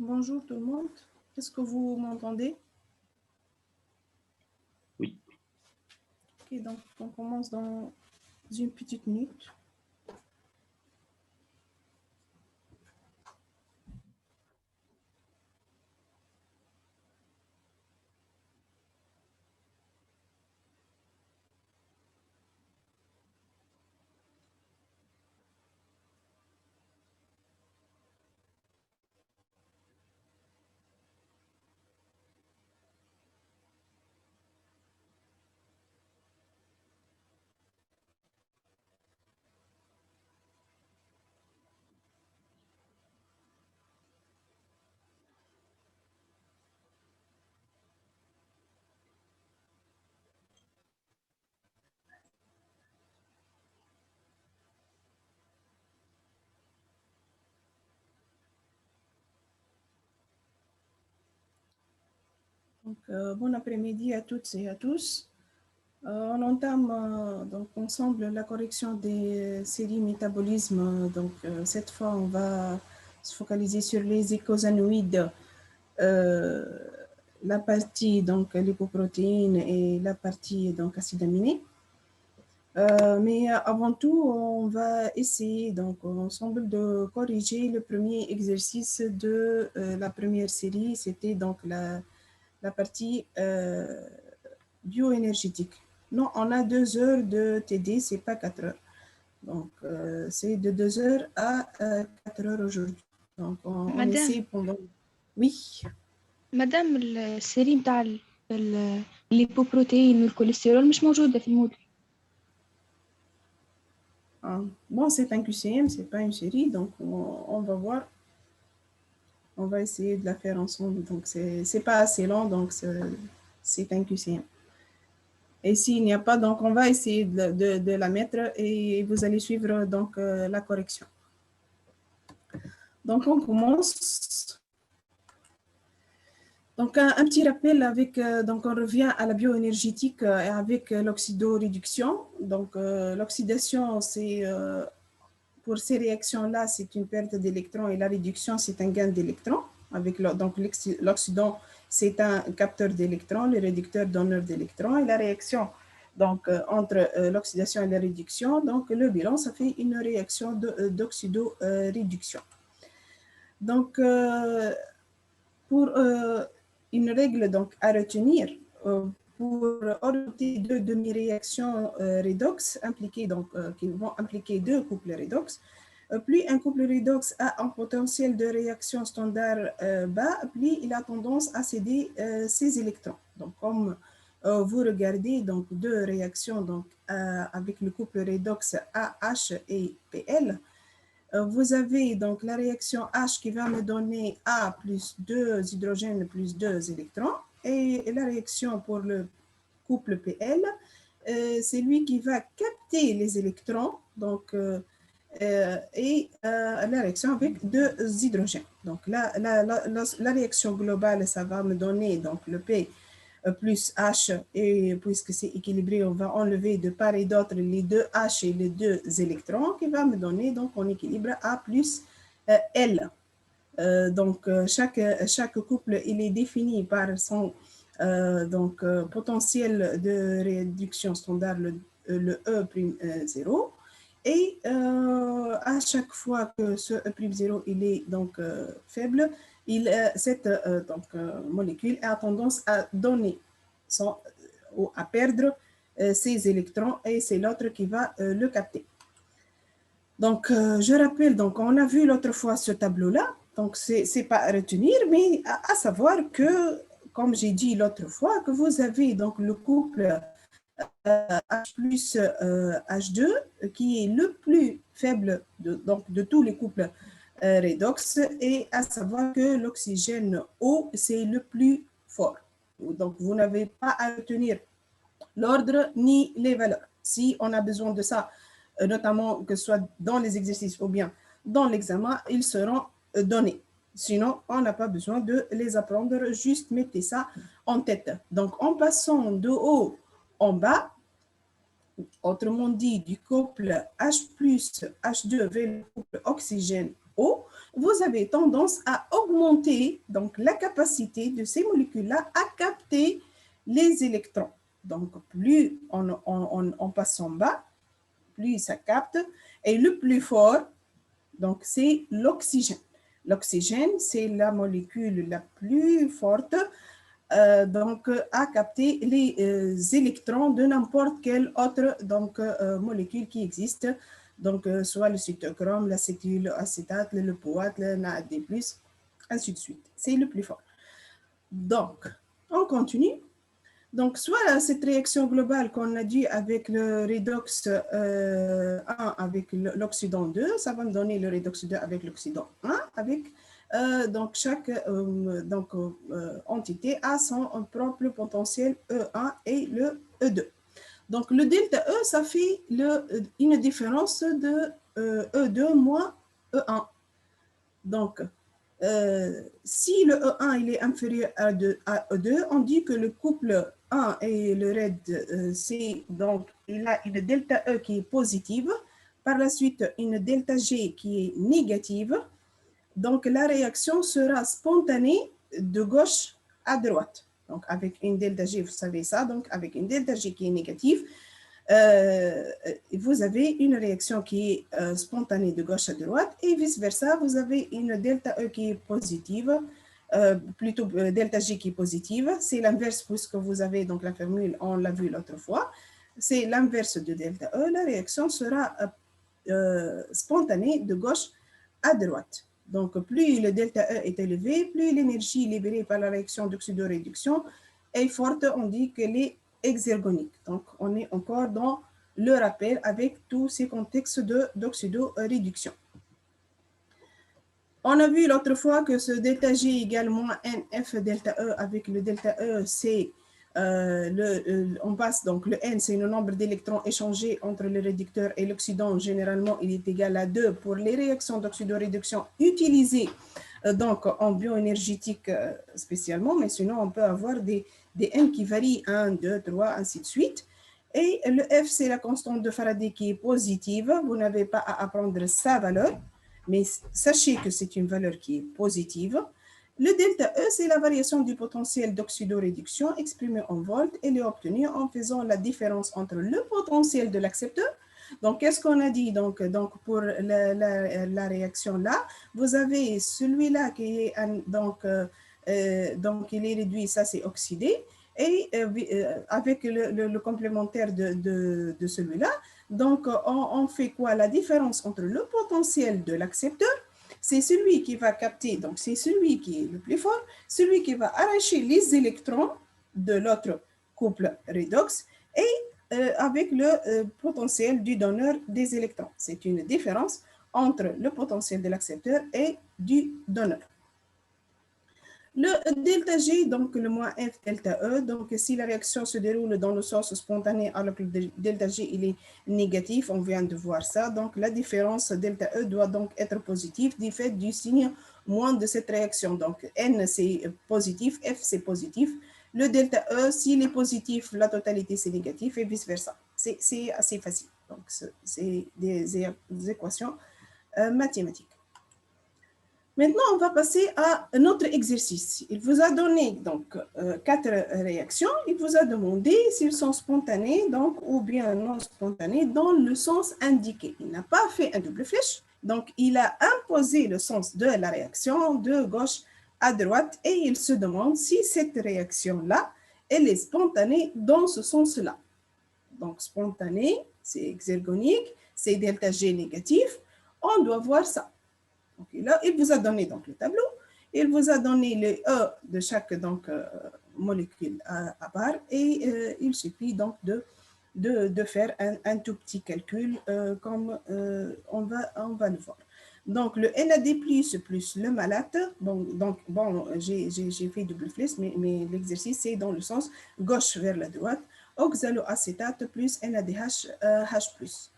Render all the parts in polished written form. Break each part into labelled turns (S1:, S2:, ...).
S1: Bonjour tout le monde. Est-ce que vous m'entendez?
S2: Oui.
S1: Ok, donc on commence dans une petite minute. Donc, bon après-midi à toutes et à tous. On entame donc ensemble la correction des séries métabolisme. Donc, cette fois, on va se focaliser sur les icosanoïdes, la partie donc lipoprotéines et la partie donc acides aminés. Mais avant tout, on va essayer donc ensemble de corriger le premier exercice de la première série. C'était donc la partie bioénergétique. Non, on a 2 heures de TD, c'est pas 4 heures. Donc, c'est de 2 heures à 4 heures aujourd'hui. Donc, on essaie pendant... Oui.
S3: مدام السيري متاع الليبوبروتين والكوليسترول مش موجودة في الموديل.
S1: Bon, c'est un QCM, c'est pas une série, donc on va voir. On va essayer de la faire ensemble. Donc, c'est pas assez long, donc c'est un QCM. Et s'il n'y a pas, donc on va essayer de la mettre et vous allez suivre donc la correction. Donc, on commence. Donc, un petit rappel avec, donc on revient à la bioénergétique avec l'oxydoréduction. Donc, l'oxydation, c'est, pour ces réactions-là, c'est une perte d'électrons et la réduction, c'est un gain d'électrons. Donc, l'oxydant, c'est un capteur d'électrons, le réducteur donneur d'électrons. Et la réaction donc, entre l'oxydation et la réduction, donc le bilan, ça fait une réaction d'oxydoréduction. Donc, pour une règle donc, à retenir, pour orienter deux demi-réactions redox impliquées, donc, qui vont impliquer deux couples redox, plus un couple redox a un potentiel de réaction standard bas, plus il a tendance à céder ses électrons. Donc, comme vous regardez donc, deux réactions donc, avec le couple redox AH et PL, vous avez donc la réaction H qui va me donner A plus 2 hydrogènes plus 2 électrons, et la réaction pour le couple PL, c'est lui qui va capter les électrons, donc, et la réaction avec 2 hydrogènes. Donc la réaction globale, ça va me donner donc, le P plus H, et puisque c'est équilibré, on va enlever de part et d'autre les deux H et les deux électrons, qui va me donner donc en équilibre A plus L. Donc chaque couple, il est défini par son donc, potentiel de réduction standard, le E'0, et à chaque fois que ce E'0 il est donc faible, cette donc, molécule a tendance à donner ou à perdre ses électrons, et c'est l'autre qui va le capter. Donc, je rappelle, donc, on a vu l'autre fois ce tableau-là, donc c'est pas à retenir, mais à savoir que, comme j'ai dit l'autre fois, que vous avez donc le couple H plus H2, qui est le plus faible donc, de tous les couples redox, et à savoir que l'oxygène O, c'est le plus fort. Donc, vous n'avez pas à retenir l'ordre ni les valeurs. Si on a besoin de ça, notamment que ce soit dans les exercices ou bien dans l'examen, ils seront donnés. Sinon, on n'a pas besoin de les apprendre, juste mettez ça en tête. Donc, en passant de haut en bas, autrement dit, du couple H plus H2 vers le couple oxygène haut, vous avez tendance à augmenter donc, la capacité de ces molécules-là à capter les électrons. Donc, plus on passe en bas, plus ça capte. Et le plus fort, donc, c'est l'oxygène. L'oxygène, c'est la molécule la plus forte donc, à capter les électrons de n'importe quelle autre donc, molécule qui existe. Donc, soit le cytochrome, l'acétylacétate, le POAT, le NAD+, ainsi de suite. C'est le plus fort. Donc, on continue. Donc, soit cette réaction globale qu'on a dit avec le redox 1 avec l'oxydant 2, ça va me donner le redox 2 avec l'oxydant 1, avec donc chaque entité a son propre potentiel E1 et le E2. Donc, le delta E, ça fait une différence de E2 moins E1. Donc, si le E1 il est inférieur à E2, on dit que le couple 1 et le RED, donc il a une delta E qui est positive, par la suite une delta G qui est négative. Donc la réaction sera spontanée de gauche à droite. Donc avec une delta G, vous savez ça, donc avec une delta G qui est négative, vous avez une réaction qui est spontanée de gauche à droite et vice-versa, vous avez une delta E qui est positive, plutôt delta G qui est positive. C'est l'inverse puisque vous avez donc la formule, on l'a vu l'autre fois. C'est l'inverse de delta E. La réaction sera spontanée de gauche à droite. Donc, plus le delta E est élevé, plus l'énergie libérée par la réaction d'oxydoréduction est forte. On dit qu'elle est exergonique. Donc, on est encore dans le rappel avec tous ces contextes d'oxydoréduction. On a vu l'autre fois que ce delta G égale moins NF delta E avec le delta E, c'est on passe donc le N, c'est le nombre d'électrons échangés entre le réducteur et l'oxydant. Généralement, il est égal à 2 pour les réactions d'oxydoréduction utilisées donc en bioénergétique spécialement, mais sinon on peut avoir des N qui varient 1, 2, 3, ainsi de suite. Et le F, c'est la constante de Faraday qui est positive. Vous n'avez pas à apprendre sa valeur, mais sachez que c'est une valeur qui est positive. Le delta E, c'est la variation du potentiel d'oxydoréduction exprimée en volts. Elle est obtenue en faisant la différence entre le potentiel de l'accepteur. Donc, qu'est-ce qu'on a dit donc pour la réaction là, vous avez celui-là qui est donc il est réduit, ça c'est oxydé, et avec le complémentaire de celui-là, donc on fait quoi? La différence entre le potentiel de l'accepteur, c'est celui qui va capter, donc c'est celui qui est le plus fort, celui qui va arracher les électrons de l'autre couple redox et avec le potentiel du donneur des électrons. C'est une différence entre le potentiel de l'accepteur et du donneur. Le delta G, donc le moins F delta E, donc si la réaction se déroule dans le sens spontané alors que le delta G il est négatif, on vient de voir ça, donc la différence delta E doit donc être positive du fait du signe moins de cette réaction. Donc N c'est positif, F c'est positif, le delta E s'il est positif, la totalité c'est négatif et vice versa. C'est assez facile, donc c'est des équations mathématiques. Maintenant, on va passer à un autre exercice. Il vous a donné donc 4 réactions. Il vous a demandé s'ils sont spontanés donc, ou bien non spontanés dans le sens indiqué. Il n'a pas fait un double flèche. Donc, il a imposé le sens de la réaction de gauche à droite et il se demande si cette réaction-là, elle est spontanée dans ce sens-là. Donc, spontanée, c'est exergonique, c'est delta G négatif. On doit voir ça. Okay, là, il vous a donné donc le tableau, il vous a donné le E de chaque donc, molécule à part et il suffit donc de faire un tout petit calcul comme on va le voir. Donc, le NAD+, plus le malate, bon, j'ai fait double flèche, mais l'exercice, c'est dans le sens gauche vers la droite, oxaloacétate plus NADH H+.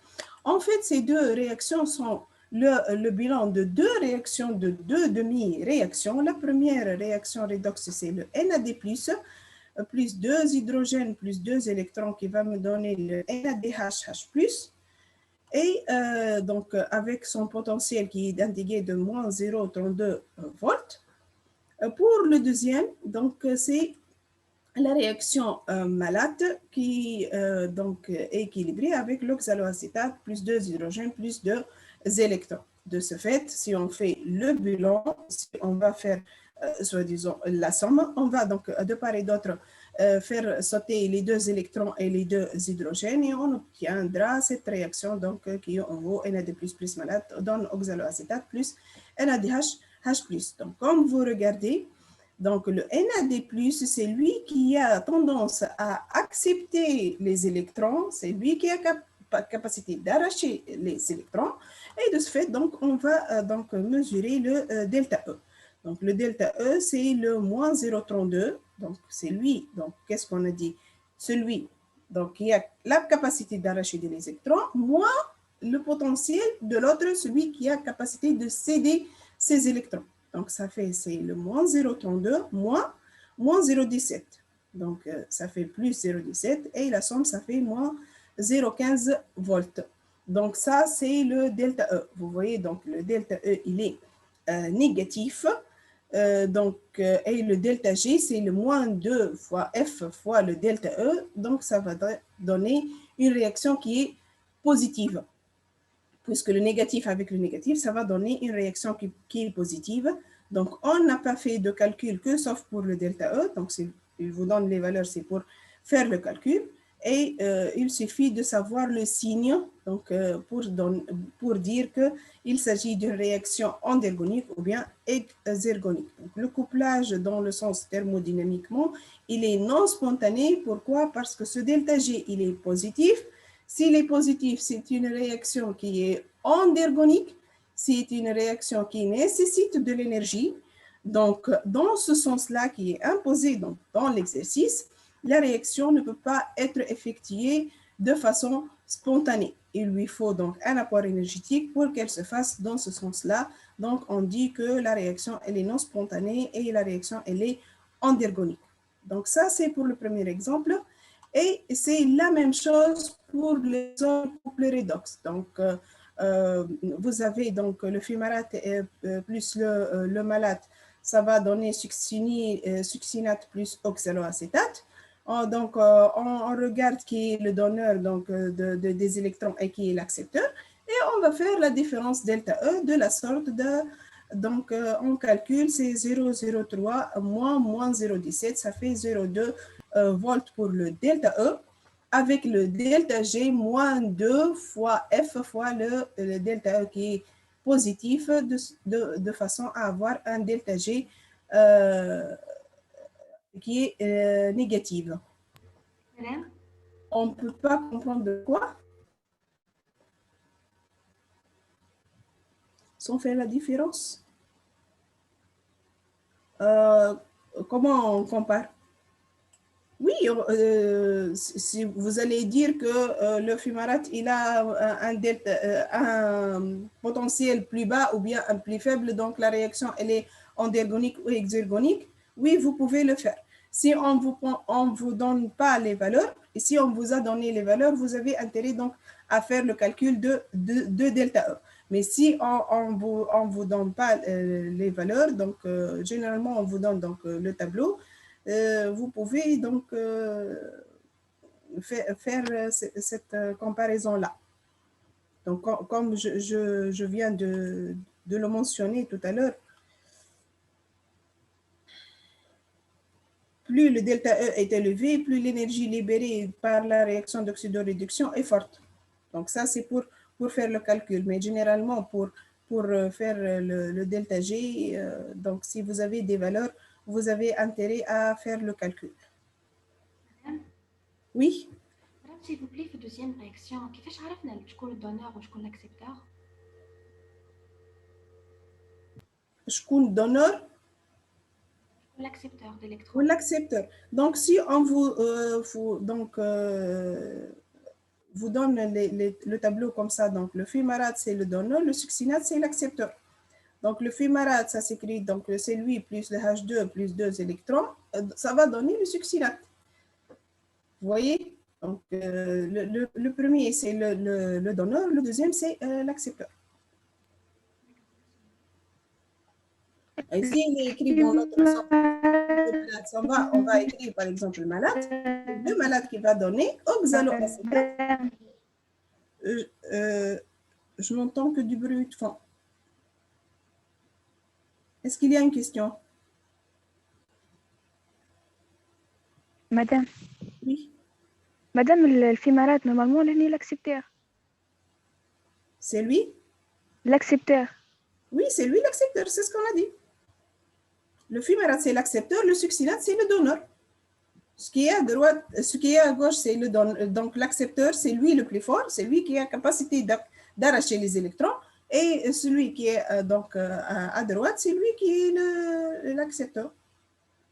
S1: En fait, ces deux réactions sont le bilan de deux réactions, de deux demi-réactions. La première réaction redox, c'est le NAD+, plus 2 hydrogènes, plus 2 électrons qui va me donner le NADH H+. Et donc, avec son potentiel qui est indiqué de moins 0,32 volts. Pour le deuxième, donc, c'est la réaction malate qui donc, est équilibrée avec l'oxaloacétate plus 2 hydrogènes plus 2 électrons. De ce fait, si on fait le bilan, si on va faire, soi-disant, la somme, on va donc de part et d'autre faire sauter les 2 électrons et les 2 hydrogènes et on obtiendra cette réaction donc, qui en vaut NAD++ malate donne oxaloacétate plus NADH H+. Donc, comme vous regardez, donc, le NAD+, c'est lui qui a tendance à accepter les électrons, c'est lui qui a capacité d'arracher les électrons. Et de ce fait, donc, on va donc mesurer le delta E. Donc, le delta E, c'est le moins 0,32. Donc, c'est lui. Donc, qu'est-ce qu'on a dit? Celui donc, qui a la capacité d'arracher des électrons, moins le potentiel de l'autre, celui qui a capacité de céder ces électrons. Donc, ça fait, c'est le moins 0,32 moins 0,17. Donc, ça fait plus 0,17 et la somme, ça fait moins 0,15 volts. Donc, ça, c'est le delta E. Vous voyez, donc, le delta E, il est négatif. Donc, et le delta G, c'est le moins 2 fois F fois le delta E. Donc, ça va donner une réaction qui est positive. Puisque le négatif avec le négatif, ça va donner une réaction qui est positive. Donc, on n'a pas fait de calcul que sauf pour le delta E. Donc, il vous donne les valeurs, c'est pour faire le calcul. Et il suffit de savoir le signe donc, pour dire qu'il s'agit d'une réaction endergonique ou bien exergonique. Donc, le couplage dans le sens thermodynamiquement, il est non spontané. Pourquoi? Parce que ce delta G, il est positif. S'il est positif, c'est une réaction qui est endergonique, c'est une réaction qui nécessite de l'énergie. Donc, dans ce sens-là qui est imposé donc, dans l'exercice, la réaction ne peut pas être effectuée de façon spontanée. Il lui faut donc un apport énergétique pour qu'elle se fasse dans ce sens-là. Donc, on dit que la réaction, elle est non spontanée et la réaction, elle est endergonique. Donc, ça, c'est pour le premier exemple. Et c'est la même chose pour les autres couples redox. Donc, vous avez donc le fumarate plus le malate, ça va donner succinate plus oxaloacétate. Donc, on regarde qui est le donneur donc, des électrons et qui est l'accepteur. Et on va faire la différence delta E de la sorte de... Donc, on calcule, c'est 0,03 moins 0,17, ça fait 0,2 volts pour le delta E, avec le delta G moins 2 fois F fois le delta E qui est positif, de façon à avoir un delta G qui est négatif. On ne peut pas comprendre de quoi sans faire la différence. Comment on compare? Oui, si vous allez dire que le fumarate, il a un potentiel plus bas ou bien un plus faible, donc la réaction, elle est endergonique ou exergonique, oui, vous pouvez le faire. Si on vous donne pas les valeurs, et si on vous a donné les valeurs, vous avez intérêt donc à faire le calcul de delta E. Mais si on vous donne pas les valeurs, donc généralement, on vous donne donc le tableau, vous pouvez donc faire cette comparaison-là. Donc, comme je viens de le mentionner tout à l'heure, plus le delta E est élevé, plus l'énergie libérée par la réaction d'oxydoréduction est forte. Donc, ça, c'est pour faire le calcul. Mais généralement, pour faire le delta G, donc si vous avez des valeurs, vous avez intérêt à faire le calcul. Oui.
S2: Madame, s'il vous plaît, في deuxième réaction, كيفاش عرفنا شكون الدونور وشكون l'accepteur؟
S1: شكون الدونور؟
S2: l'accepteur d'électrons.
S1: Ou l'accepteur. Donc, si on vous donne le tableau comme ça, donc le fumarate, c'est le donneur, le succinate, c'est l'accepteur. Donc, le fumarate, ça s'écrit, donc c'est lui plus le H2 plus 2 électrons, ça va donner le succinate. Vous voyez? Donc, le premier, c'est le donneur. Le deuxième, c'est l'accepteur. Ici, il est écrit dans notre sens. On va écrire, par exemple, le malade. Le malade qui va donner oxaloacétate. Je n'entends que du bruit de fond. Est-ce qu'il y a une question?
S3: Madame.
S1: Oui.
S3: Madame, الفيمارات normalement هني l'accepteur.
S1: C'est lui?
S3: L'accepteur.
S1: Oui, c'est lui l'accepteur, c'est ce qu'on a dit. Le fumarate, c'est l'accepteur, le succinate, c'est le donneur. Ce qui est à droite, ce qui est à gauche, c'est le donneur. Donc l'accepteur, c'est lui le plus fort, c'est lui qui a capacité d'arracher les électrons. Et celui qui est donc à droite, c'est lui qui est l'accepteur,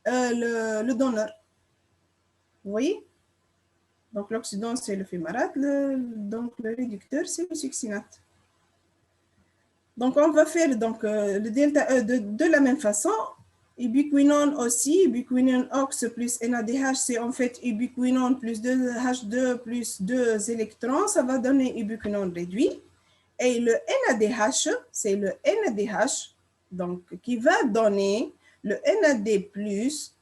S1: le donneur. Vous voyez? Donc l'oxydant, c'est le fumarate, donc le réducteur, c'est le succinate. Donc on va faire donc, le delta E de la même façon. Ubiquinone aussi, ubiquinone ox plus NADH, c'est en fait ubiquinone plus 2H2 plus 2 électrons, ça va donner ubiquinone réduit. Et le NADH, c'est le NADH, donc qui va donner le NAD plus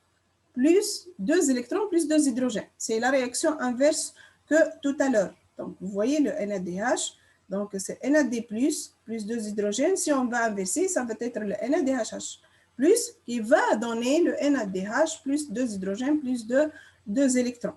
S1: 2 électrons plus 2 hydrogènes. C'est la réaction inverse que tout à l'heure. Donc vous voyez le NADH, donc c'est NAD plus 2 hydrogènes. Si on va inverser, ça va être le NADHH plus qui va donner le NADH plus 2 hydrogènes plus 2 électrons.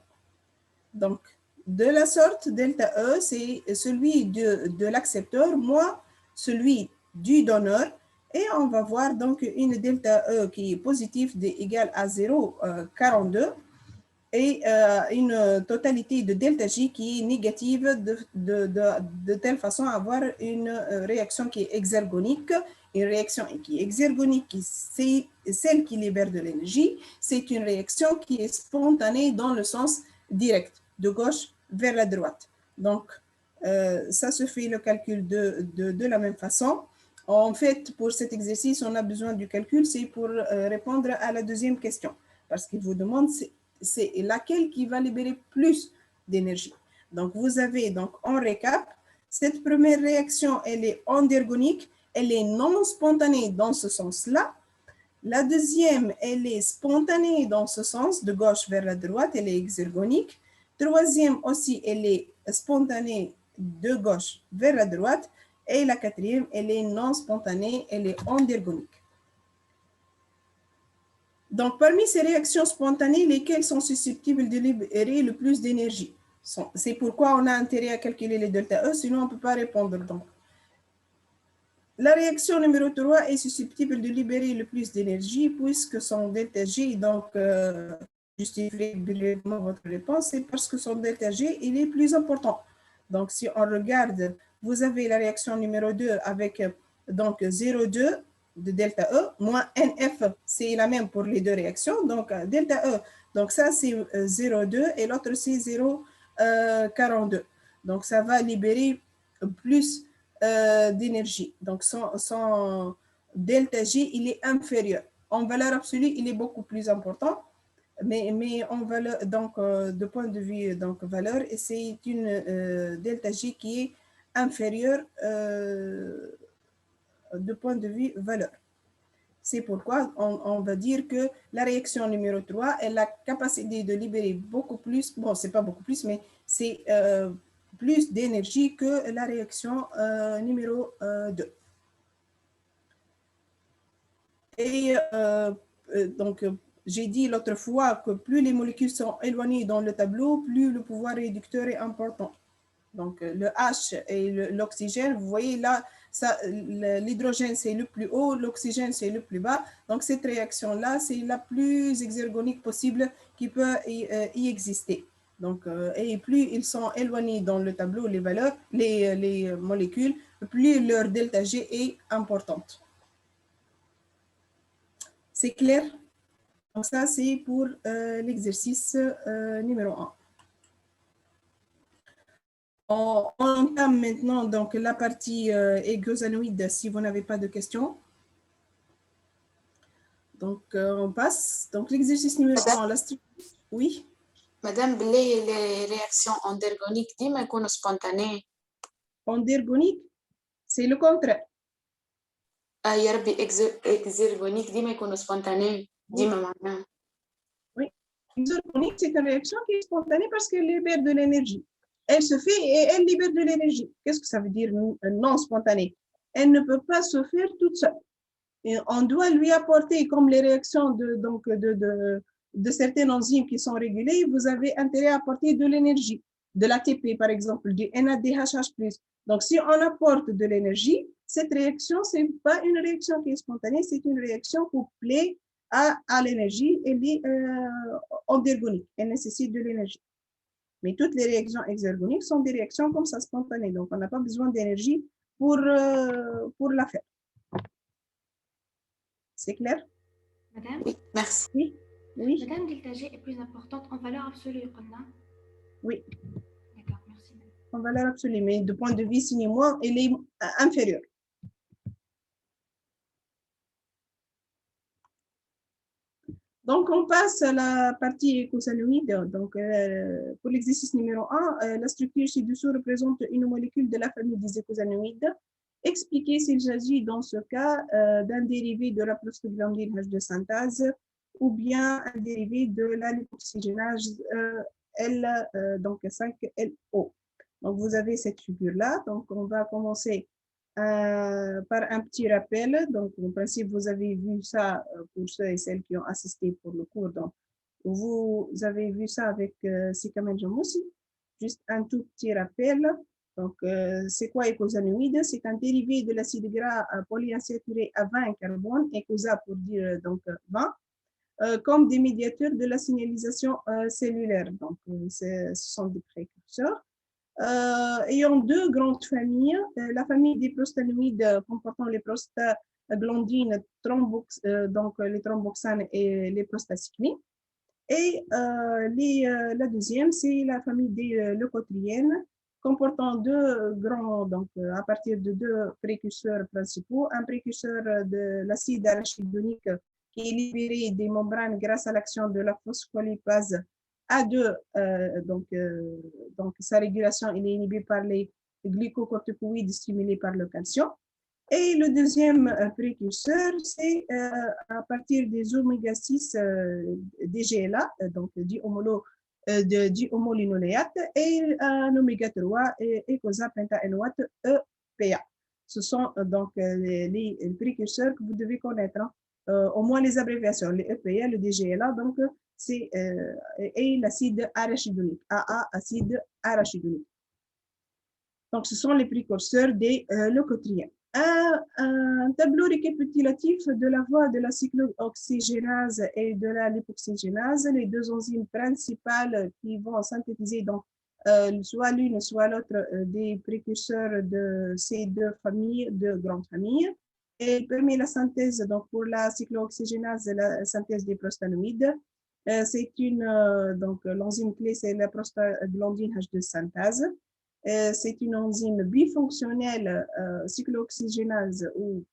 S1: Donc, de la sorte, delta E, c'est celui de l'accepteur, moins celui du donneur. Et on va voir donc une delta E qui est positive égale à 0,42 et une totalité de delta J qui est négative de telle façon à avoir une réaction qui est exergonique. Une réaction qui est exergonique, c'est celle qui libère de l'énergie. C'est une réaction qui est spontanée dans le sens direct, de gauche vers la droite. Donc, ça se fait le calcul de la même façon. En fait, pour cet exercice, on a besoin du calcul, c'est pour répondre à la deuxième question. Parce qu'il vous demande c'est laquelle qui va libérer plus d'énergie. Donc, vous avez, donc, en récap, cette première réaction, elle est endergonique, elle est non spontanée dans ce sens-là. La deuxième, elle est spontanée dans ce sens, de gauche vers la droite, elle est exergonique. Troisième aussi, elle est spontanée de gauche vers la droite. Et la quatrième, elle est non spontanée, elle est endergonique. Donc, parmi ces réactions spontanées, lesquelles sont susceptibles de libérer le plus d'énergie? C'est pourquoi on a intérêt à calculer les delta E, sinon on ne peut pas répondre. Donc, la réaction numéro 3 est susceptible de libérer le plus d'énergie puisque son delta G, donc, justifie brièvement votre réponse, c'est parce que son delta G, il est plus important. Donc, si on regarde, vous avez la réaction numéro 2 avec donc 0,2 de delta E, moins NF, c'est la même pour les deux réactions. Donc, delta E, donc ça c'est 0,2 et l'autre c'est 0,42. Donc, ça va libérer plus d'énergie. Donc, son delta G, il est inférieur. En valeur absolue, il est beaucoup plus important. Mais en valeur, donc, de point de vue donc, valeur, c'est une delta G qui est inférieure de point de vue valeur. C'est pourquoi on va dire que la réaction numéro 3, elle a la capacité de libérer beaucoup plus, bon, c'est pas beaucoup plus, mais c'est plus d'énergie que la réaction numéro 2. Et donc, j'ai dit l'autre fois que plus les molécules sont éloignées dans le tableau, plus le pouvoir réducteur est important. Donc, le H et l'oxygène, vous voyez là, l'hydrogène, c'est le plus haut, l'oxygène, c'est le plus bas. Donc, cette réaction-là, c'est la plus exergonique possible qui peut y exister. Donc, et plus ils sont éloignés dans le tableau, les valeurs, les molécules, plus leur delta G est importante. C'est clair? Donc, ça, c'est pour l'exercice numéro 1. On entame maintenant donc, la partie égosanoïde si vous n'avez pas de questions. Donc, on passe. Donc, l'exercice numéro 1, la structure. Oui.
S4: Madame, les réactions endergoniques ديما يكونوا spontanées.
S1: Endergonique, c'est le contraire.
S4: يا ربي exergonique ديما يكونوا spontanées. ديما معناها.
S1: Oui. Exergonique, c'est une réaction qui est spontanée parce qu'elle libère de l'énergie. Elle se fait et elle libère de l'énergie. Qu'est-ce que ça veut dire non spontanée? Elle ne peut pas se faire toute seule. Et on doit lui apporter, comme les réactions de certaines enzymes qui sont régulées, vous avez intérêt à apporter de l'énergie, de l'ATP par exemple, du NADHH+. Donc, si on apporte de l'énergie, cette réaction, ce n'est pas une réaction qui est spontanée, c'est une réaction couplée à l'énergie. Elle est endergonique, elle nécessite de l'énergie. Mais toutes les réactions exergoniques sont des réactions comme ça, spontanées. Donc, on n'a pas besoin d'énergie pour la faire. C'est clair?
S2: Madame?
S4: Oui, merci.
S1: Oui, oui.
S2: Madame, delta G est plus importante en valeur absolue,
S1: oui.
S2: D'accord, merci.
S1: En valeur absolue, mais de point de vue signe-moi, elle est inférieure. Donc, on passe à la partie écosanoïde. Donc, pour l'exercice numéro 1, la structure ci-dessous représente une molécule de la famille des écosanoïdes. Expliquez s'il s'agit dans ce cas d'un dérivé de la prostaglandine H de synthase ou bien un dérivé de la lipoxygénase donc 5-LO. Donc, vous avez cette figure-là. Donc, on va commencer par un petit rappel. Donc, en principe, vous avez vu ça pour ceux et celles qui ont assisté pour le cours. Donc, vous avez vu ça avec Sikamen Jamoussi. Juste un tout petit rappel. Donc, c'est quoi écosanoïde? C'est un dérivé de l'acide gras polyinsaturé à 20 carbone, écosa pour dire donc 20, comme des médiateurs de la signalisation cellulaire. Donc, ce sont des précurseurs. Ayant deux grandes familles, la famille des prostanoïdes comportant les prostaglandines, donc les thromboxanes et les prostacyclines. Et la deuxième, c'est la famille des leucotriènes, comportant deux grands, donc à partir de deux précurseurs principaux, un précurseur de l'acide arachidonique qui est libéré des membranes grâce à l'action de la phospholipase A2, donc sa régulation est inhibée par les glucocorticoïdes stimulés par le calcium. Et le deuxième précurseur, c'est à partir des oméga-6 DGLA, donc dihomolinoléate, et un oméga-3, eicosapentaénoate, EPA. Ce sont donc les précurseurs que vous devez connaître, au moins les abréviations, les EPA, le DGLA, donc c'est et l'acide arachidonique, AA, acide arachidonique. Donc, ce sont les précurseurs des leucotriènes. Un tableau récapitulatif de la voie de la cyclooxygénase et de la lipoxygénase, les deux enzymes principales qui vont synthétiser donc, soit l'une soit l'autre des précurseurs de ces deux familles, deux grandes familles. Et permet la synthèse, donc pour la cyclooxygénase, la synthèse des prostanoïdes. C'est donc l'enzyme clé, c'est la prostaglandine H2 synthase. C'est une enzyme bifonctionnelle cyclooxygénase ou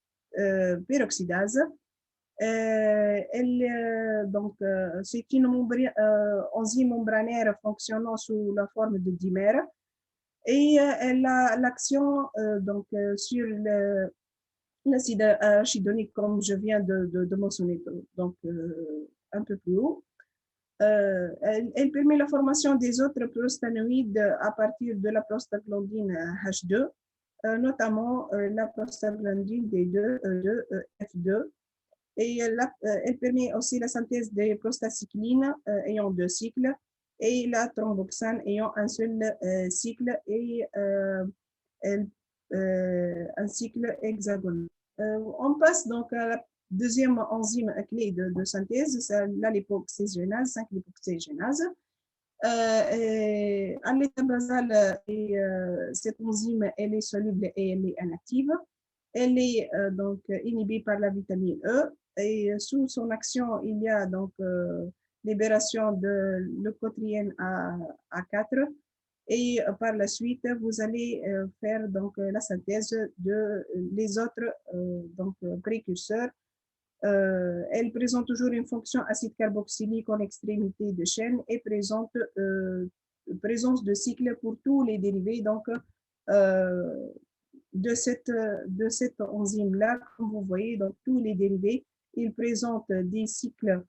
S1: peroxydase. C'est une enzyme membranaire fonctionnant sous la forme de dimère et elle a l'action sur l'acide arachidonique comme je viens de mentionner donc un peu plus haut. Elle permet la formation des autres prostanoïdes à partir de la prostaglandine H2, notamment la prostaglandine D2, E2, F2. Et elle permet aussi la synthèse des prostacyclines ayant deux cycles et la thromboxane ayant un seul cycle et un cycle hexagonal. On passe donc à la deuxième enzyme clé de synthèse, c'est la lipoxygénase, 5-lipoxygénase. À l'état basal, cette enzyme, elle est soluble et elle est inactive. Elle est donc inhibée par la vitamine E et sous son action, il y a donc libération de leucotriène A4 et par la suite, vous allez faire donc la synthèse de les autres donc précurseurs Elle présente toujours une fonction acide carboxylique en extrémité de chaîne et présente présence de cycle pour tous les dérivés donc, de cette enzyme-là. Comme vous voyez, donc, tous les dérivés, ils présentent des cycles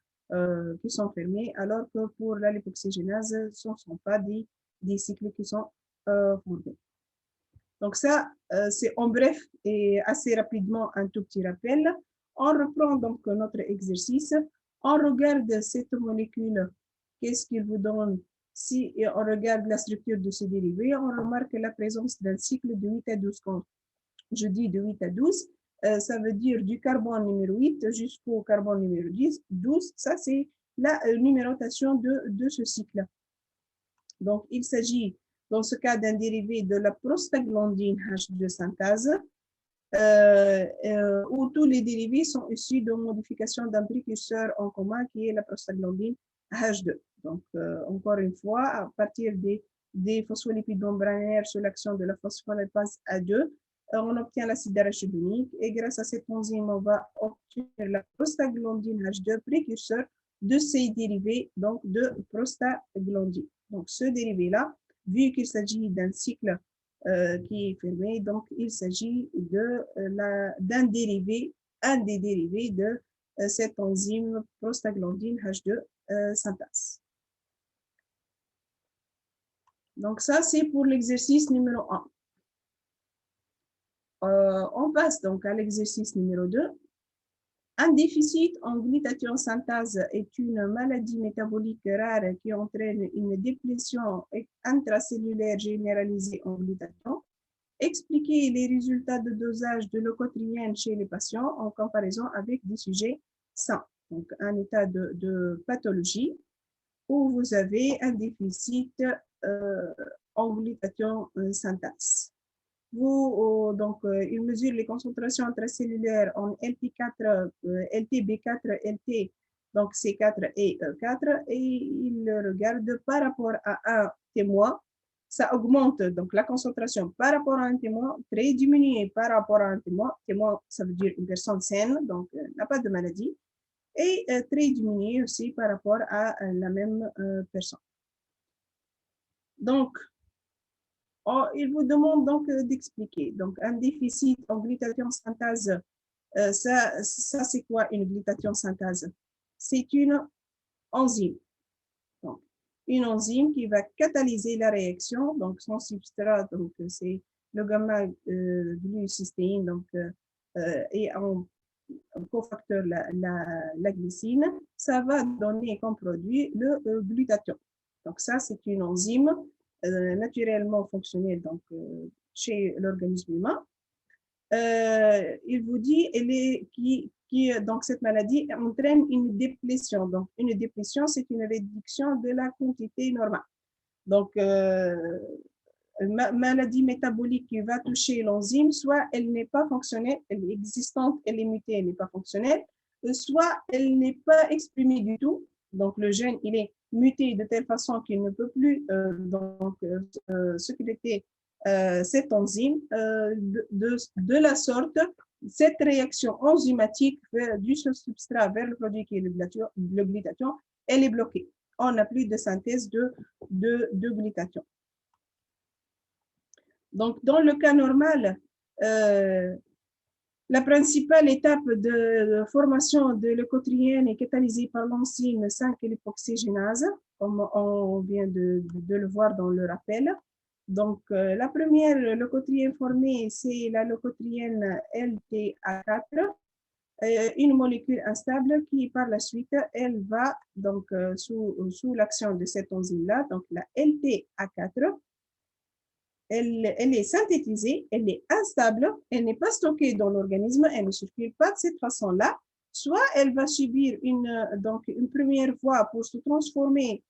S1: qui sont fermés, alors que pour la lipoxygénase, ce ne sont pas des cycles qui sont formés. Donc ça, c'est en bref et assez rapidement un tout petit rappel. On reprend donc notre exercice. On regarde cette molécule. Qu'est-ce qu'il vous donne? Si on regarde la structure de ce dérivé, on remarque la présence d'un cycle de 8 à 12. Quand je dis de 8 à 12, ça veut dire du carbone numéro 8 jusqu'au carbone numéro 12. Ça, c'est la numérotation de ce cycle. Donc, il s'agit dans ce cas d'un dérivé de la prostaglandine H2 synthase, où tous les dérivés sont issus de modification d'un précurseur en commun qui est la prostaglandine H2. Donc, encore une fois, à partir des phospholipides membranaires sous l'action de la phospholipase A2, on obtient l'acide arachidonique et grâce à cette enzyme, on va obtenir la prostaglandine H2, précurseur de ces dérivés donc de prostaglandine. Donc, ce dérivé-là, vu qu'il s'agit d'un cycle qui est fermé, donc il s'agit d'un dérivé, un des dérivés de cette enzyme prostaglandine H2 synthase. Donc, ça, c'est pour l'exercice numéro 1. On passe donc à l'exercice numéro 2. Un déficit en glutathion synthase est une maladie métabolique rare qui entraîne une déplétion intracellulaire généralisée en glutathion. Expliquez les résultats de dosage de leucotriène chez les patients en comparaison avec des sujets sains. Donc, un état de pathologie où vous avez un déficit en glutathion synthase. Donc, il mesure les concentrations intracellulaires en LT4, LTB4, LT, donc C4 et E4, et il regarde par rapport à un témoin. Ça augmente donc la concentration par rapport à un témoin, très diminuée par rapport à un témoin. Témoin, ça veut dire une personne saine, donc n'a pas de maladie, et très diminuée aussi par rapport à la même personne. Donc, il vous demande donc d'expliquer. Donc, un déficit en glutathion synthase, ça c'est quoi une glutathion synthase? C'est une enzyme. Donc, une enzyme qui va catalyser la réaction. Donc, son substrat, donc c'est le gamma-glucystéine, donc et en cofacteur la glycine. Ça va donner comme produit le glutathion. Donc, ça c'est une enzyme naturellement fonctionnelle donc, chez l'organisme humain. Il vous dit donc cette maladie entraîne une déplétion. Donc, une déplétion, c'est une réduction de la quantité normale. Donc, maladie métabolique qui va toucher l'enzyme, soit elle n'est pas fonctionnelle, elle est existante, elle est mutée, elle n'est pas fonctionnelle, soit elle n'est pas exprimée du tout. Donc, le gène, il est muté de telle façon qu'il ne peut plus sécréter cette enzyme. De la sorte, cette réaction enzymatique du substrat vers le produit qui est le glutathion, elle est bloquée. On n'a plus de synthèse de glutathion. Donc, dans le cas normal, la principale étape de formation de leucotriène est catalysée par l'enzyme 5-lipoxygénase, comme on vient de le voir dans le rappel. Donc, la première leucotriène formée, c'est la leucotriène LTA4, une molécule instable qui, par la suite, elle va, donc, sous l'action de cette enzyme-là, donc la LTA4, elle est synthétisée, elle est instable, elle n'est pas stockée dans l'organisme, elle ne circule pas de cette façon-là. Soit elle va subir une première voie pour se transformer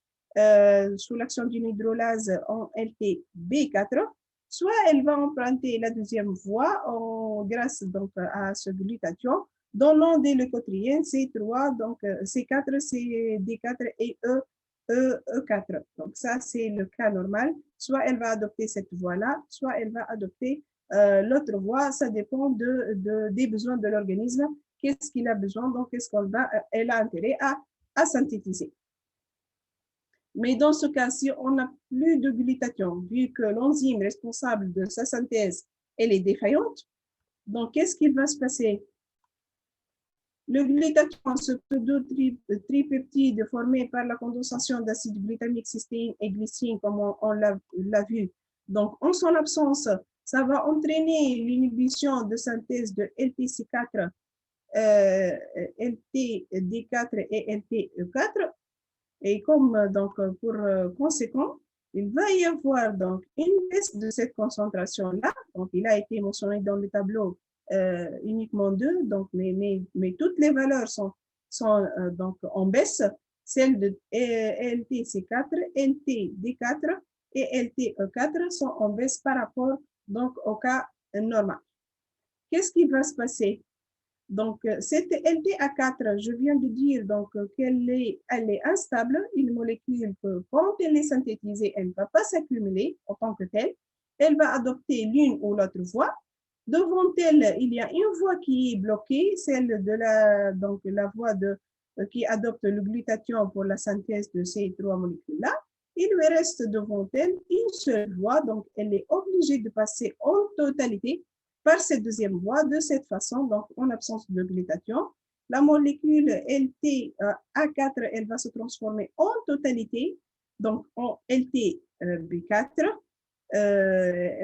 S1: sous l'action d'une hydrolase en LTB4, soit elle va emprunter la deuxième voie grâce donc, à ce glutathion, donnant des leucotriènes C3, donc C4, CD4 et E4. Donc ça, c'est le cas normal. Soit elle va adopter cette voie-là, soit elle va adopter l'autre voie. Ça dépend des besoins de l'organisme qu'est-ce qu'il a besoin, donc qu'est-ce elle a intérêt à synthétiser. Mais dans ce cas-ci, on n'a plus de glutathion, vu que l'enzyme responsable de sa synthèse, elle est défaillante. Donc, qu'est-ce qui va se passer? Le glutathion, ce pseudo-tripeptide formé par la condensation d'acide glutamique, cystéine et glycine, comme on l'a vu. Donc, en son absence, ça va entraîner l'inhibition de synthèse de LTC4, LTD4 et LTE4. Et comme donc pour conséquent, il va y avoir donc une baisse de cette concentration-là. Donc, il a été mentionné dans le tableau uniquement 2, donc, mais toutes les valeurs sont donc en baisse. Celles de LTC4, LTD4 et LTE4 sont en baisse par rapport donc, au cas normal. Qu'est-ce qui va se passer? Donc, cette LTA4, je viens de dire donc qu'elle est instable, une molécule que quand elle est synthétisée, elle ne va pas s'accumuler en tant que telle. Elle va adopter l'une ou l'autre voie. Devant elle, il y a une voie qui est bloquée, celle de la voie qui adopte le glutathion pour la synthèse de ces trois molécules-là. Il lui reste devant elle une seule voie, donc elle est obligée de passer en totalité par cette deuxième voie. De cette façon, donc en absence de glutathion, la molécule LTA4, elle va se transformer en totalité, donc en LTB4,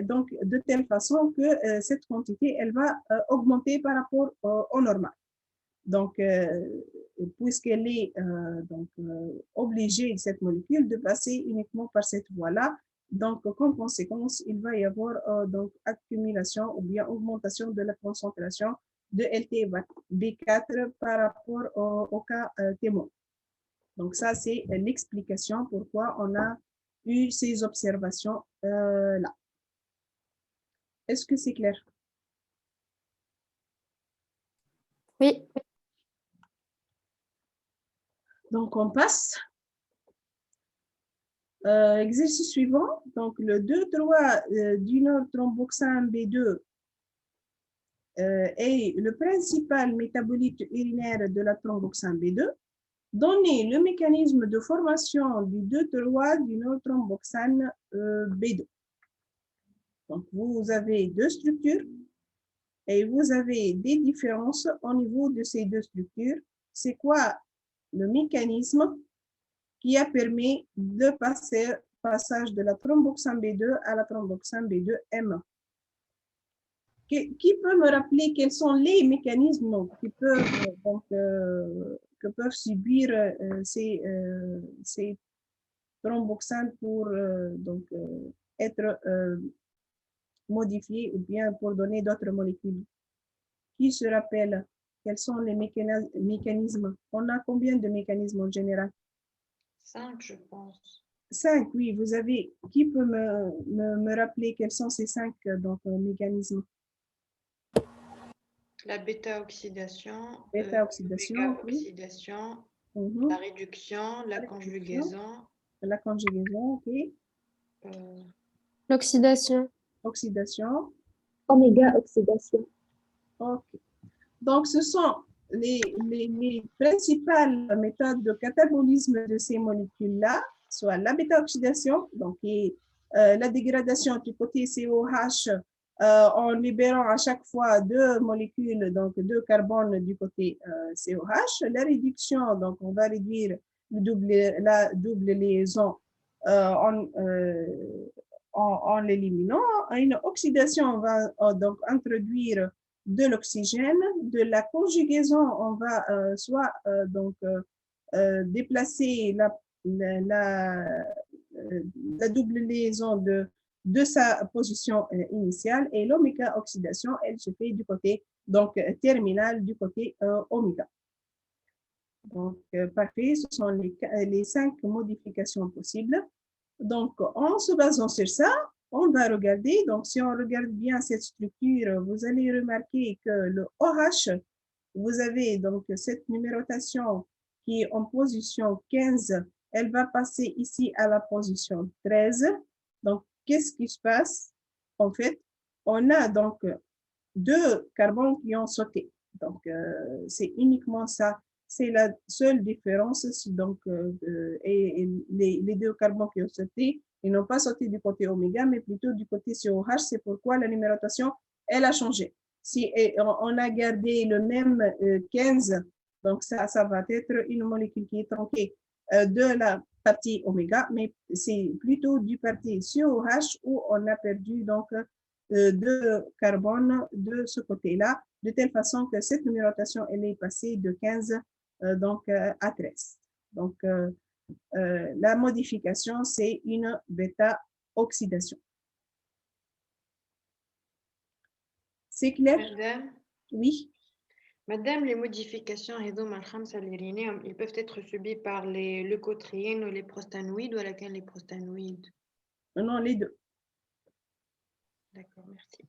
S1: donc de telle façon que cette quantité, elle va augmenter par rapport au normal. Donc, puisqu'elle est obligée, cette molécule, de passer uniquement par cette voie-là, donc, comme conséquence, il va y avoir donc accumulation ou bien augmentation de la concentration de LTB4 par rapport au cas témoin. Donc, ça, c'est l'explication pourquoi on a eu ces observations là. Est-ce que c'est clair?
S5: Oui.
S1: Donc, on passe. Exercice suivant, donc le 2,3 d'inothromboxane B2 est le principal métabolite urinaire de la thromboxane B2. Donnez le mécanisme de formation du 2,3 d'inothromboxane B2. Donc, vous avez deux structures et vous avez des différences au niveau de ces deux structures. C'est quoi le mécanisme qui a permis de passage de la thromboxane B2 à la thromboxane B2M. Qui peut me rappeler quels sont les mécanismes qui peuvent, que peuvent subir ces thromboxanes pour être modifiés ou bien pour donner d'autres molécules? Qui se rappelle quels sont les mécanismes? On a combien de mécanismes en général?
S5: 5, je pense.
S1: 5, oui. Vous avez, qui peut me rappeler quels sont ces 5 mécanismes?
S5: La bêta-oxydation,
S1: Bêta-oxydation,
S5: oxydation,
S1: oui.
S5: la réduction, la conjugaison.
S1: La conjugaison, ok.
S6: L'oxydation.
S1: Oxydation.
S6: Oméga-oxydation.
S1: Ok. Donc, ce sont les principales méthodes de catabolisme de ces molécules-là, soit la bêta-oxydation, donc la dégradation du côté COH en libérant à chaque fois 2 molécules, donc 2 carbones du côté COH. La réduction, donc on va réduire la double liaison en l'éliminant. Une oxydation va donc introduire de l'oxygène. De la conjugaison, on va soit déplacer la double liaison de sa position initiale, et l'oméga-oxydation, elle se fait du côté terminal, du côté oméga. Donc, parfait, ce sont les 5 modifications possibles. Donc, en se basant sur ça, on va regarder. Donc, si on regarde bien cette structure, vous allez remarquer que le OH, vous avez donc cette numérotation qui est en position 15, elle va passer ici à la position 13. Donc, qu'est-ce qui se passe? En fait, on a donc 2 carbones qui ont sauté. Donc, c'est uniquement ça. C'est la seule différence. Donc, et les deux carbones qui ont sauté, ils n'ont pas sauté du côté oméga, mais plutôt du côté COH. C'est pourquoi la numérotation, elle a changé. Si on a gardé le même 15, donc ça va être une molécule qui est tronquée de la partie oméga, mais c'est plutôt du parti COH où on a perdu donc de carbone de ce côté-là, de telle façon que cette numérotation, elle est passée de 15 donc, à 13. Donc, la modification, c'est une bêta-oxydation. C'est clair?
S5: Madame,
S1: Oui.
S5: Madame, les modifications ils peuvent être subis par les leucotriènes ou les prostanoïdes ou à laquelle les prostanoïdes?
S1: Non, les deux.
S5: D'accord, merci.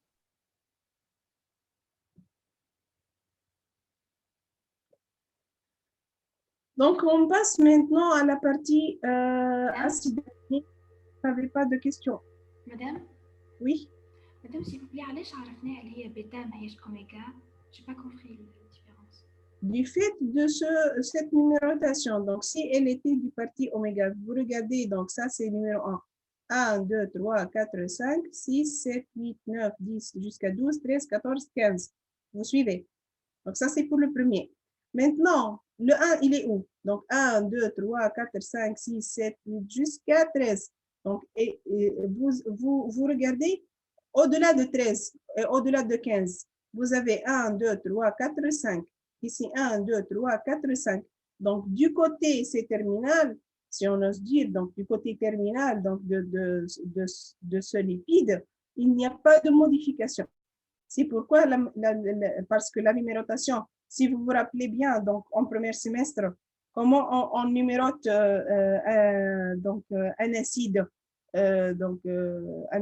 S1: Donc, on passe maintenant à la partie acide. Vous n'avez pas de questions?
S2: Madame,
S1: Oui.
S2: Madame, s'il vous plaît, علاش عرفنا اللي هي بيتا ماهيش اوميغا؟ J'ai pas compris la différence.
S1: Du fait de cette numérotation, donc si elle était du parti oméga, vous regardez, donc ça c'est numéro 1. 1, 2, 3, 4, 5, 6, 7, 8, 9, 10, jusqu'à 12, 13, 14, 15. Vous suivez? Donc ça c'est pour le premier. Maintenant, le 1, il est où? Donc 1, 2, 3, 4, 5, 6, 7, 8, jusqu'à 13. Donc, vous regardez au-delà de 13 et au-delà de 15. Vous avez 1, 2, 3, 4, 5. Ici, 1, 2, 3, 4, 5. Donc, du côté C-terminal, si on ose dire, donc du côté terminal donc de ce lipide, il n'y a pas de modification. C'est pourquoi, parce que la numérotation, si vous vous rappelez bien, donc en premier semestre, comment on numérote un acide, un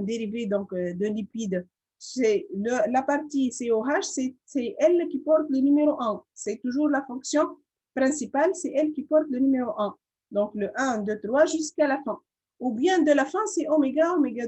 S1: dérivé donc, de lipide, c'est la partie COH, c'est elle qui porte le numéro 1. C'est toujours la fonction principale, c'est elle qui porte le numéro 1. Donc le 1, 2, 3 jusqu'à la fin. Ou bien de la fin, c'est oméga, oméga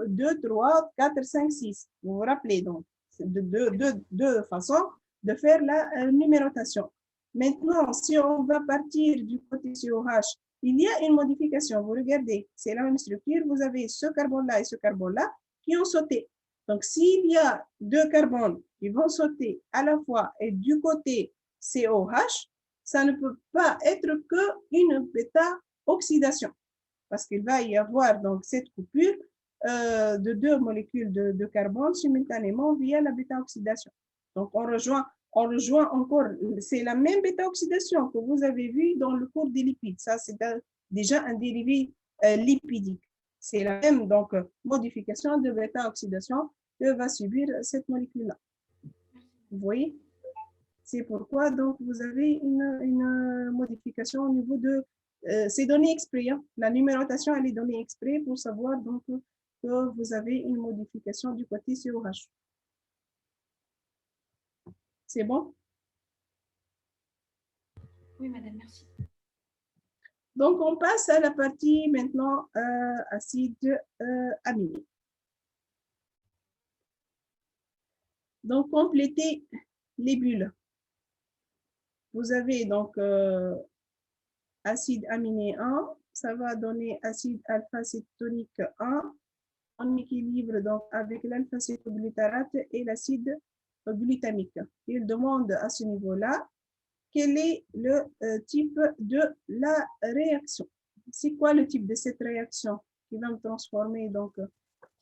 S1: 2, 3, 4, 5, 6. Vous vous rappelez donc deux façons de faire la numérotation. Maintenant, si on va partir du côté COH, il y a une modification. Vous regardez, c'est la même structure. Vous avez ce carbone-là et ce carbone-là qui ont sauté. Donc, s'il y a deux carbones qui vont sauter à la fois et du côté COH, ça ne peut pas être qu'une bêta-oxydation parce qu'il va y avoir donc cette coupure de deux molécules de carbone simultanément via la bêta-oxydation. Donc, on rejoint encore, c'est la même bêta-oxydation que vous avez vue dans le cours des lipides. Ça, c'est déjà un dérivé lipidique. C'est la même donc, modification de bêta-oxydation que va subir cette molécule-là. Vous voyez? C'est pourquoi donc, vous avez une modification au niveau de... c'est donné exprès. Hein. La numérotation, elle est donnée exprès pour savoir donc, que vous avez une modification du côté COH. C'est bon?
S2: Oui, madame, merci.
S1: Donc, on passe à la partie maintenant acide aminé. Donc, complétez les bulles. Vous avez donc acide aminé 1, ça va donner acide alpha-cétonique 1, en équilibre donc avec l'alpha-cétoglutarate et l'acide glutamique. Il demande à ce niveau-là quel est le type de la réaction. C'est quoi le type de cette réaction qui va transformer donc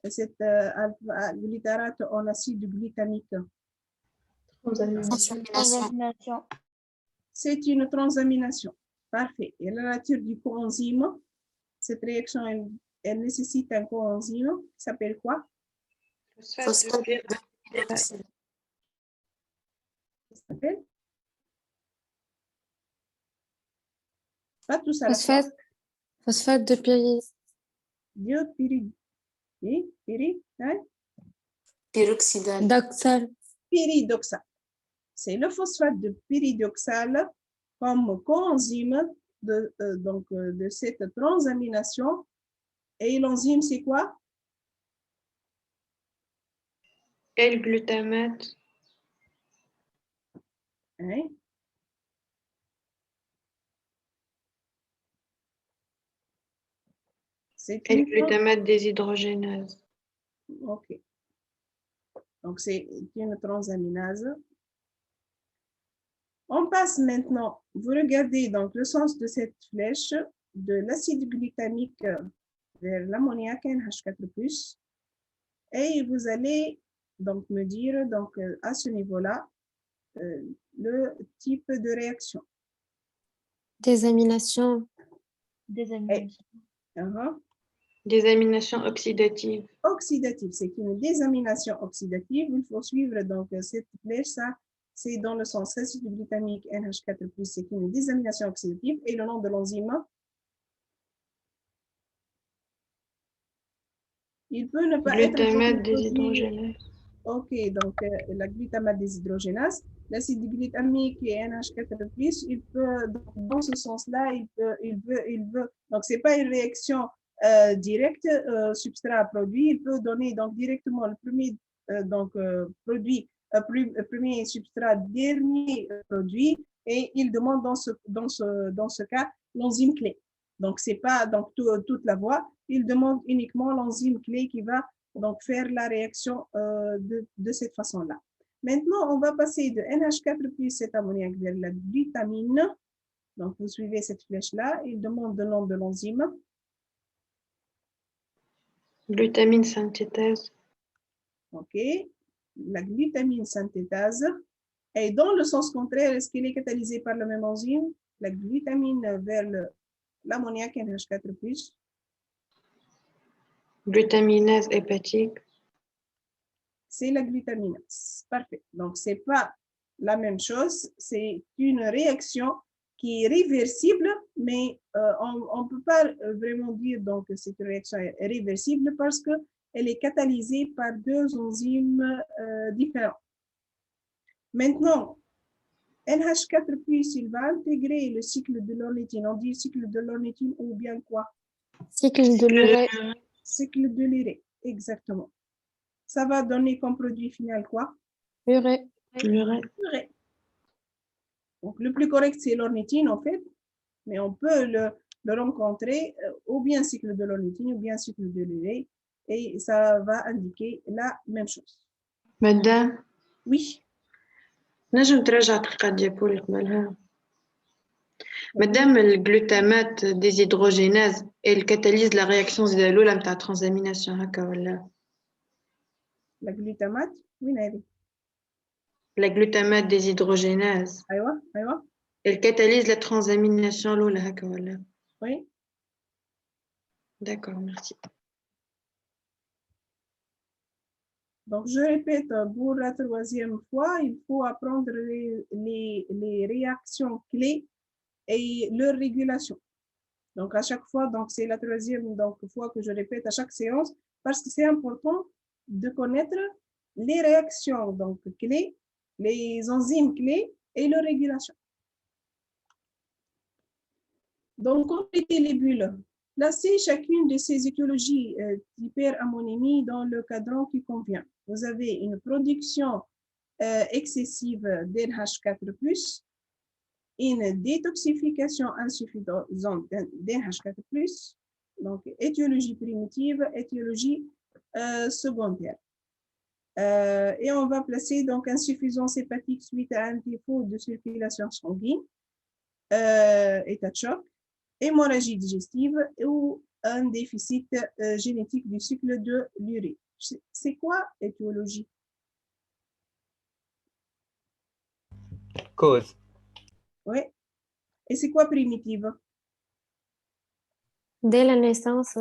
S1: cette alpha-glutarate en acide glutamique?
S4: Transamination.
S1: C'est une transamination. Parfait. Et la nature du coenzyme, cette réaction, elle nécessite un coenzyme qui s'appelle quoi?
S5: Phosphate de
S4: pyroxyle.
S1: Ça s'appelle? Pas tout ça.
S7: Phosphate de
S1: pyridoxal. C'est le phosphate de pyridoxal comme coenzyme de cette transamination. Et l'enzyme, c'est quoi?
S5: L-glutamate.
S1: Hein? C'est
S5: Et le
S1: une
S5: glutamate déshydrogénase.
S1: OK. Donc, c'est une transaminase. On passe maintenant, vous regardez donc le sens de cette flèche de l'acide glutamique vers l'ammoniac NH4+, et vous allez donc me dire donc, à ce niveau-là le type de réaction.
S7: Désamination.
S5: Désamination oxydative.
S1: Oxydative, c'est une désamination oxydative. Il faut suivre donc cette flèche, ça c'est dans le sens acide glutamique NH4+, c'est une désamination oxydative, et le nom de l'enzyme, il peut ne pas être
S5: Glutamate déshydrogénase.
S1: OK, donc la glutamate déshydrogénase, l'acide glutamique et NH4+, il peut, dans ce sens-là, il veut, donc c'est pas une réaction directe, substrat-produit, il peut donner donc directement le premier produit, premier substrat, dernier produit, et il demande dans ce cas l'enzyme clé. Donc c'est pas donc toute la voie, il demande uniquement l'enzyme clé qui va donc faire la réaction de cette façon-là. Maintenant, on va passer de NH4+, cet ammoniac, vers la glutamine. Donc, vous suivez cette flèche-là. Il demande le nom de l'enzyme.
S5: Glutamine synthétase.
S1: OK. La glutamine synthétase. Et dans le sens contraire, est-ce qu'elle est catalysée par la même enzyme? La glutamine vers l'ammoniac NH4+.
S5: Glutaminase hépatique.
S1: C'est la glutaminase. Parfait. Donc, ce n'est pas la même chose. C'est une réaction qui est réversible, mais on ne peut pas vraiment dire donc, que c'est une réaction réversible parce qu'elle est catalysée par deux enzymes différents. Maintenant, NH4+, il va intégrer le cycle de l'ornithine. On dit cycle de l'ornithine ou bien quoi?
S7: Cycle de l'urée.
S1: Cycle de l'urée, exactement. Ça va donner comme produit final quoi?
S7: Urée.
S5: L'urée.
S1: Urée. Donc, le plus correct, c'est l'ornithine, en fait, mais on peut le rencontrer ou bien cycle de l'ornithine ou bien cycle de l'urée, et ça va indiquer la même chose.
S5: Madame,
S1: Oui.
S5: نجم تراجع الدقيقة ديال قبلها. Madame, le glutamate déshydrogénase, elle catalyse la réaction الأولى متاع transamination هكا ولا؟
S1: La glutamate, oui, Naïvi.
S5: La glutamate déshydrogénase,
S1: أيوة.
S5: elle catalyse la transamination الأولى هكا ولا؟
S1: Oui.
S5: D'accord, merci.
S1: Donc, je répète pour la troisième fois, il faut apprendre les réactions clés et leur régulation. Donc, à chaque fois, donc c'est la troisième fois que je répète à chaque séance parce que c'est important de connaître les réactions donc, clés, les enzymes clés et leur régulation. Donc, complétez les bulles. Placez chacune de ces étiologies d'hyperammonémie dans le cadran qui convient. Vous avez une production excessive d'NH4+, une détoxification insuffisante d'NH4+, donc étiologie primitive, étiologie secondaire. Et on va placer donc insuffisance hépatique suite à un défaut de circulation sanguine, état de choc, hémorragie digestive ou un déficit génétique du cycle de l'urée. C'est quoi étiologie?
S8: Cause.
S1: Oui. Et c'est quoi primitive?
S7: Dès la naissance.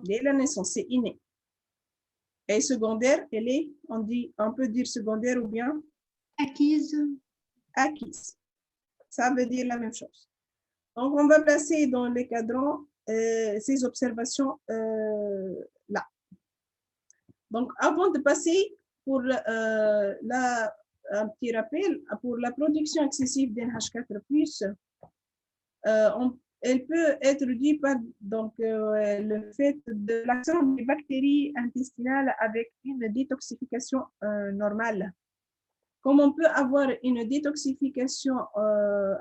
S1: Dès la naissance, c'est inné. Et secondaire, elle est, on peut dire secondaire ou bien?
S2: Acquise.
S1: Acquise. Ça veut dire la même chose. Donc, on va placer dans les cadrans ces observations là. Donc, avant de passer pour un petit rappel, pour la production excessive d'NH4+, elle peut être due par donc, le fait de l'action des bactéries intestinales avec une détoxification normale. comme on peut avoir une détoxification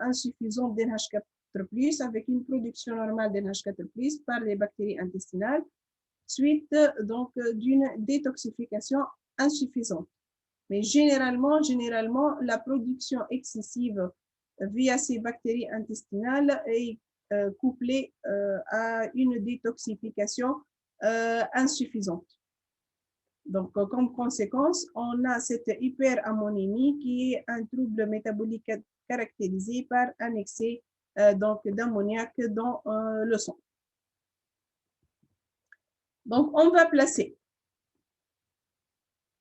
S1: insuffisante d'NH4+, avec une production normale d'NH4+, par les bactéries intestinales, suite donc d'une détoxification insuffisante. Mais généralement, la production excessive via ces bactéries intestinales est couplée à une détoxification insuffisante. Donc, comme conséquence, on a cette hyperammonémie qui est un trouble métabolique caractérisé par un excès d'ammoniac dans le sang. Donc, on va placer.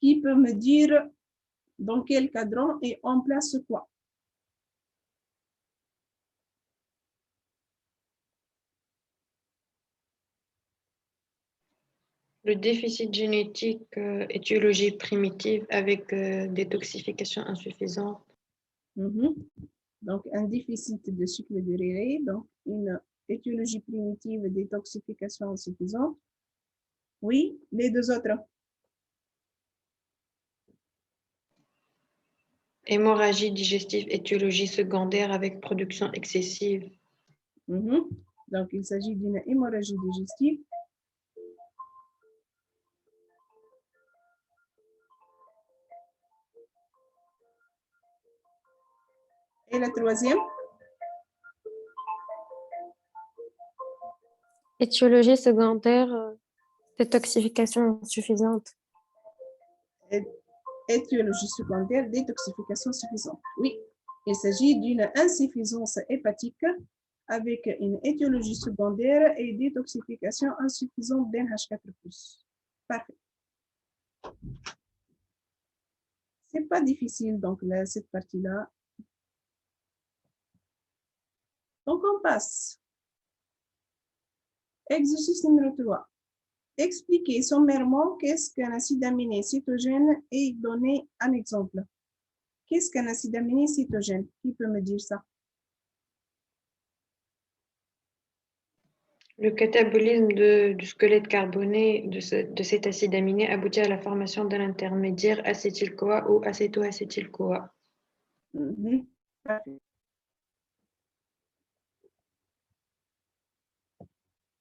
S1: Qui peut me dire dans quel cadran et on place quoi?
S5: Le déficit génétique, étiologie primitive avec détoxification insuffisante.
S1: Donc, un déficit de cycle de Rayleigh, donc une étiologie primitive, détoxification insuffisante. Oui, les deux autres.
S5: Hémorragie digestive, étiologie secondaire avec production excessive.
S1: Donc, il s'agit d'une hémorragie digestive. Et la troisième?
S7: Étiologie secondaire, détoxification insuffisante.
S1: Étiologie secondaire, détoxification suffisante. Oui, il s'agit d'une insuffisance hépatique avec une étiologie secondaire et détoxification insuffisante d'NH4+. Parfait. C'est pas difficile, donc, là, cette partie-là. Donc, on passe. Exercice numéro 3. Expliquez sommairement qu'est-ce qu'un acide aminé cétogène et donner un exemple. Qu'est-ce qu'un acide aminé cétogène? Qui peut me dire ça?
S5: Le catabolisme du squelette carboné de cet acide aminé aboutit à la formation d'un intermédiaire acétyl-CoA ou acéto-acétyl-CoA.
S1: Parfait.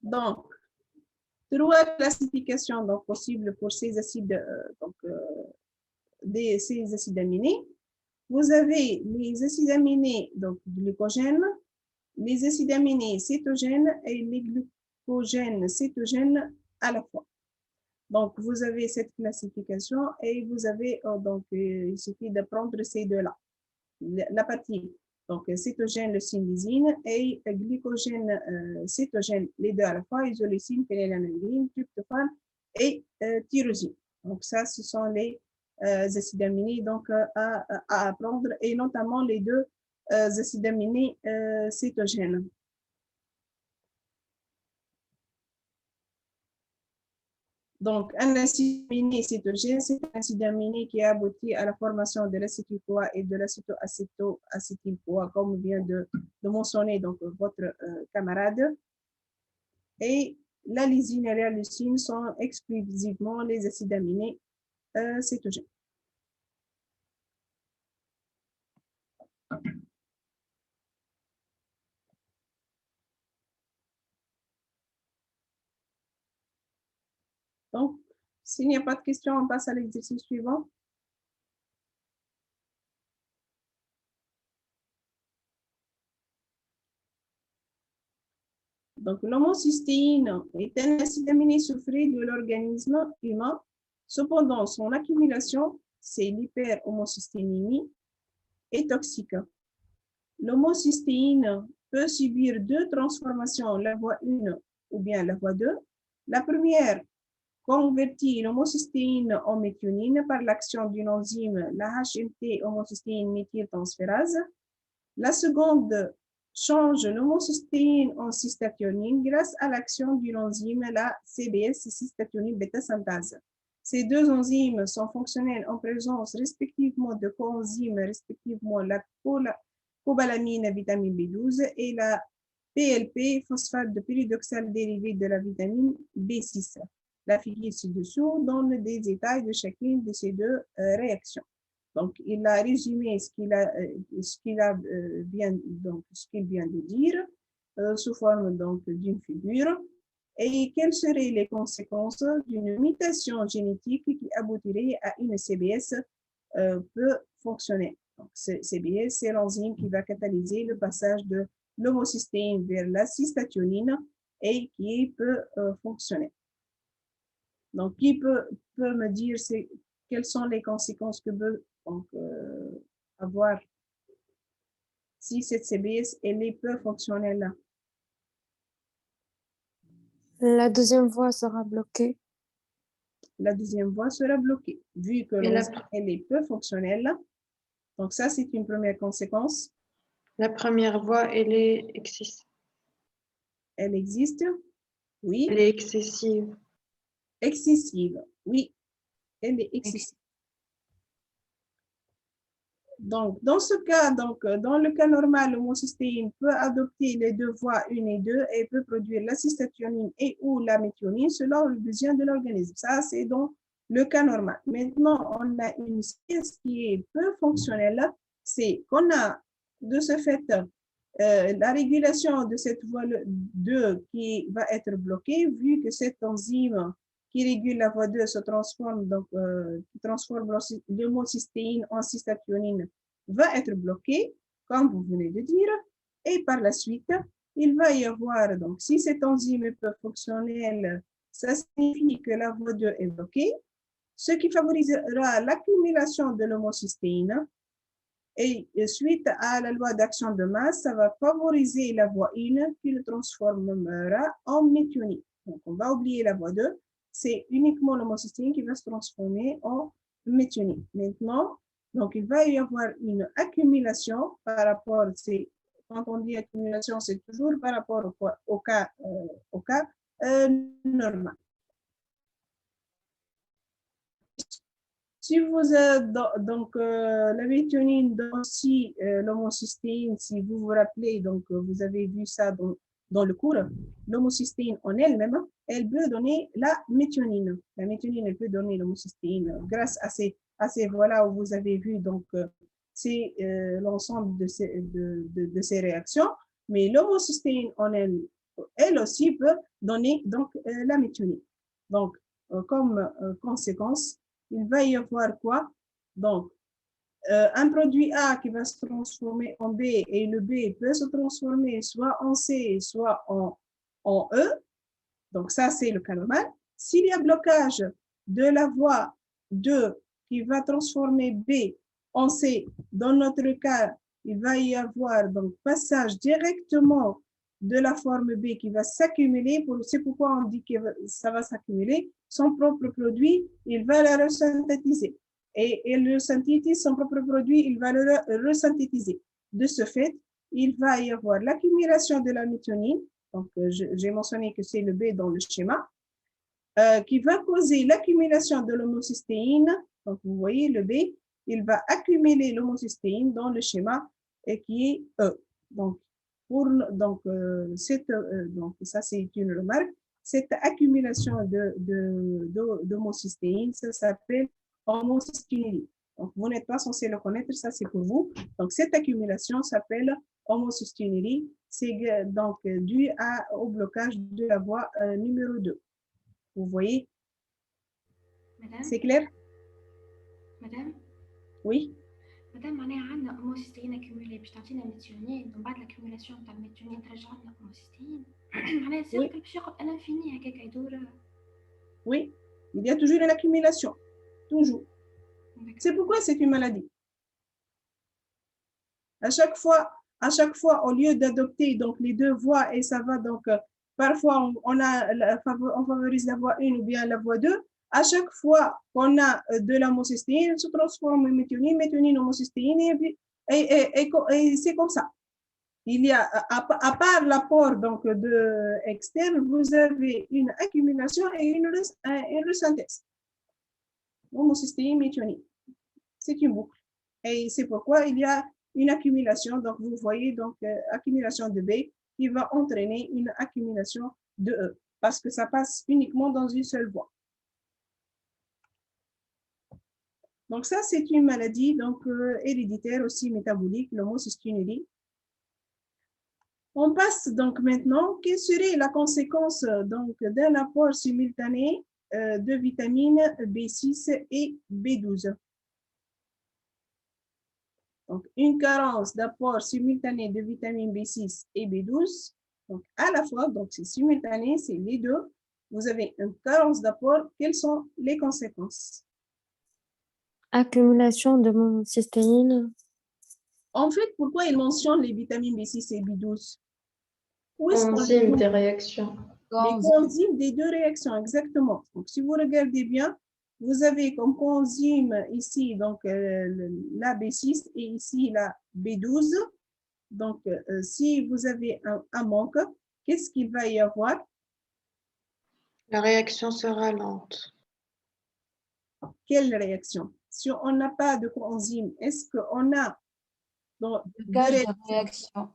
S1: Donc, 3 classifications donc, possibles pour ces acides, ces acides aminés. Vous avez les acides aminés donc glucogènes, les acides aminés cétogènes et les glucogènes cétogènes à la fois. Donc, vous avez cette classification et vous avez, il suffit de prendre ces deux-là. La partie donc cétogène, leucine, et glycogène cétogène, les deux à la fois, isoleucine, phénylalanine, tryptophane et tyrosine. Donc, ça, ce sont les acides aminés donc, à apprendre, et notamment les deux acides aminés cétogènes. Donc, un acide aminé cétogène, c'est un acide aminé qui aboutit à la formation de l'acétyl-CoA et de l'acéto-acétyl-CoA, comme vient de mentionner donc, votre camarade. Et la lysine et la leucine sont exclusivement les acides aminés cétogènes. Donc, s'il n'y a pas de questions, on passe à l'exercice suivant. Donc, l'homocystéine est un acide aminé sulfuré de l'organisme humain. Cependant, son accumulation, c'est l'hyperhomocystéinémie, est toxique. L'homocystéine peut subir 2 transformations, la voie 1 ou bien la voie 2. La première convertit l'homocystéine en méthionine par l'action d'une enzyme, la HMT homocystéine méthyltransférase. La seconde change l'homocystéine en cystathionine grâce à l'action d'une enzyme, la CBS, cystathionine bêta-synthase. Ces 2 enzymes sont fonctionnelles en présence respectivement de coenzymes, respectivement la cobalamine vitamine B12 et la PLP, phosphate de pyridoxal dérivé de la vitamine B6. La figure ci-dessous donne des détails de chacune de ces 2 réactions. Donc, il a résumé ce qu'il vient de dire sous forme donc d'une figure. Et quelles seraient les conséquences d'une mutation génétique qui aboutirait à une CBS peu fonctionnelle. Donc, CBS, c'est l'enzyme qui va catalyser le passage de l'homocystéine vers la cystathionine et qui peut fonctionner. Donc, qui peut me dire quelles sont les conséquences que peut donc, avoir si cette CBS elle est peu fonctionnelle?
S7: La deuxième voie sera bloquée.
S1: La deuxième voie sera bloquée. Vu que l'enzyme elle est peu fonctionnelle, donc ça, c'est une première conséquence.
S5: La première voie, elle est excessive.
S1: Elle existe? Oui.
S5: Elle est excessive.
S1: Excessive, oui. Elle est excessive. Donc, dans ce cas, donc, dans le cas normal, l'homocystéine peut adopter les deux voies 1 et 2 et peut produire la cystathionine et ou la méthionine selon le besoin de l'organisme. Ça, c'est dans le cas normal. Maintenant, on a une espèce qui est peu fonctionnelle. C'est qu'on a de ce fait la régulation de cette voie 2 qui va être bloquée vu que cette enzyme qui régule la voie 2 se transforme, donc qui transforme l'homocystéine en cystathionine va être bloquée, comme vous venez de dire, et par la suite, il va y avoir, donc si cette enzyme est peu fonctionnelle, ça signifie que la voie 2 est bloquée, ce qui favorisera l'accumulation de l'homocystéine. Et suite à la loi d'action de masse, ça va favoriser la voie 1 qui le transformera en méthionine. Donc, on va oublier la voie 2. C'est uniquement l'homocystéine qui va se transformer en méthionine. Maintenant, donc, il va y avoir une accumulation par rapport, quand on dit accumulation, c'est toujours par rapport au cas normal. Si vous donc la méthionine dans aussi l'homocystéine, si vous vous rappelez, donc vous avez vu ça dans le cours, l'homocystéine en elle-même, elle peut donner la méthionine. La méthionine, elle peut donner l'homocystéine grâce à ces voies-là où vous avez vu donc c'est l'ensemble de ces réactions. Mais l'homocystéine en elle aussi peut donner donc la méthionine. Donc comme conséquence, il va y avoir quoi? Donc, un produit A qui va se transformer en B et le B peut se transformer soit en C, soit en E. Donc, ça, c'est le cas normal. S'il y a blocage de la voie 2 qui va transformer B en C, dans notre cas, il va y avoir donc passage directement de la forme B qui va s'accumuler. C'est pourquoi on dit que ça va s'accumuler. Son propre produit, il va le resynthétiser. Et il synthétise son propre produit, il va le resynthétiser. De ce fait, il va y avoir l'accumulation de la méthionine. Donc, j'ai mentionné que c'est le B dans le schéma, qui va causer l'accumulation de l'homocystéine. Donc, vous voyez le B, il va accumuler l'homocystéine dans le schéma et qui est E. Donc, donc ça, c'est une remarque. Cette accumulation d'homocystéine, ça s'appelle homocystéinurie. Donc, vous n'êtes pas censé le connaître, ça c'est pour vous. Donc, cette accumulation s'appelle homocystéinurie. C'est donc dû au blocage de la voie numéro 2. Vous voyez? C'est clair?
S2: Madame?
S1: Oui?
S2: Madame, معناها عندنا homocystéine accumulée باش تعطينا méthionine ومن بعد l'accumulation تاع الميثيونين ترجع لنا homocystéine. معناها السيركل باش يقعد à l'infini هكاك يدور.
S1: Oui, il y a toujours une accumulation. Toujours. C'est pourquoi c'est une maladie. À chaque fois, au lieu d'adopter donc les deux voies et ça va donc parfois on favorise la voie 1 ou bien la voie 2. À chaque fois qu'on a de l'homocystéine, se transforme en méthionine, homocystéine et c'est comme ça. Il y a, à part l'apport donc externe, vous avez une accumulation et une resynthèse. Homocystéine, méthionine. C'est une boucle. Et c'est pourquoi il y a une accumulation. Donc, vous voyez donc accumulation de B qui va entraîner une accumulation de E parce que ça passe uniquement dans une seule voie. Donc ça, c'est une maladie donc, héréditaire aussi métabolique, l'homocysténurie. On passe donc maintenant, quelle serait la conséquence donc d'un apport simultané de vitamines B6 et B12? Donc, une carence d'apport simultané de vitamines B6 et B12, donc à la fois, donc c'est simultané, c'est les deux. Vous avez une carence d'apport, quelles sont les conséquences?
S7: Accumulation de homocystéine.
S1: En fait, pourquoi il mentionne les vitamines B6 et B12? Où est-ce qu'on
S5: Enzymes
S1: trouve
S5: des réactions.
S1: les coenzymes des deux réactions? Exactement. Donc, si vous regardez bien, vous avez comme coenzyme ici donc, la B6 et ici la B12. Donc, si vous avez un manque, qu'est-ce qu'il va y avoir?
S5: La réaction sera lente.
S1: Quelle réaction? Si on n'a pas de coenzyme, est-ce qu'on a donc,
S8: Blocage de réaction.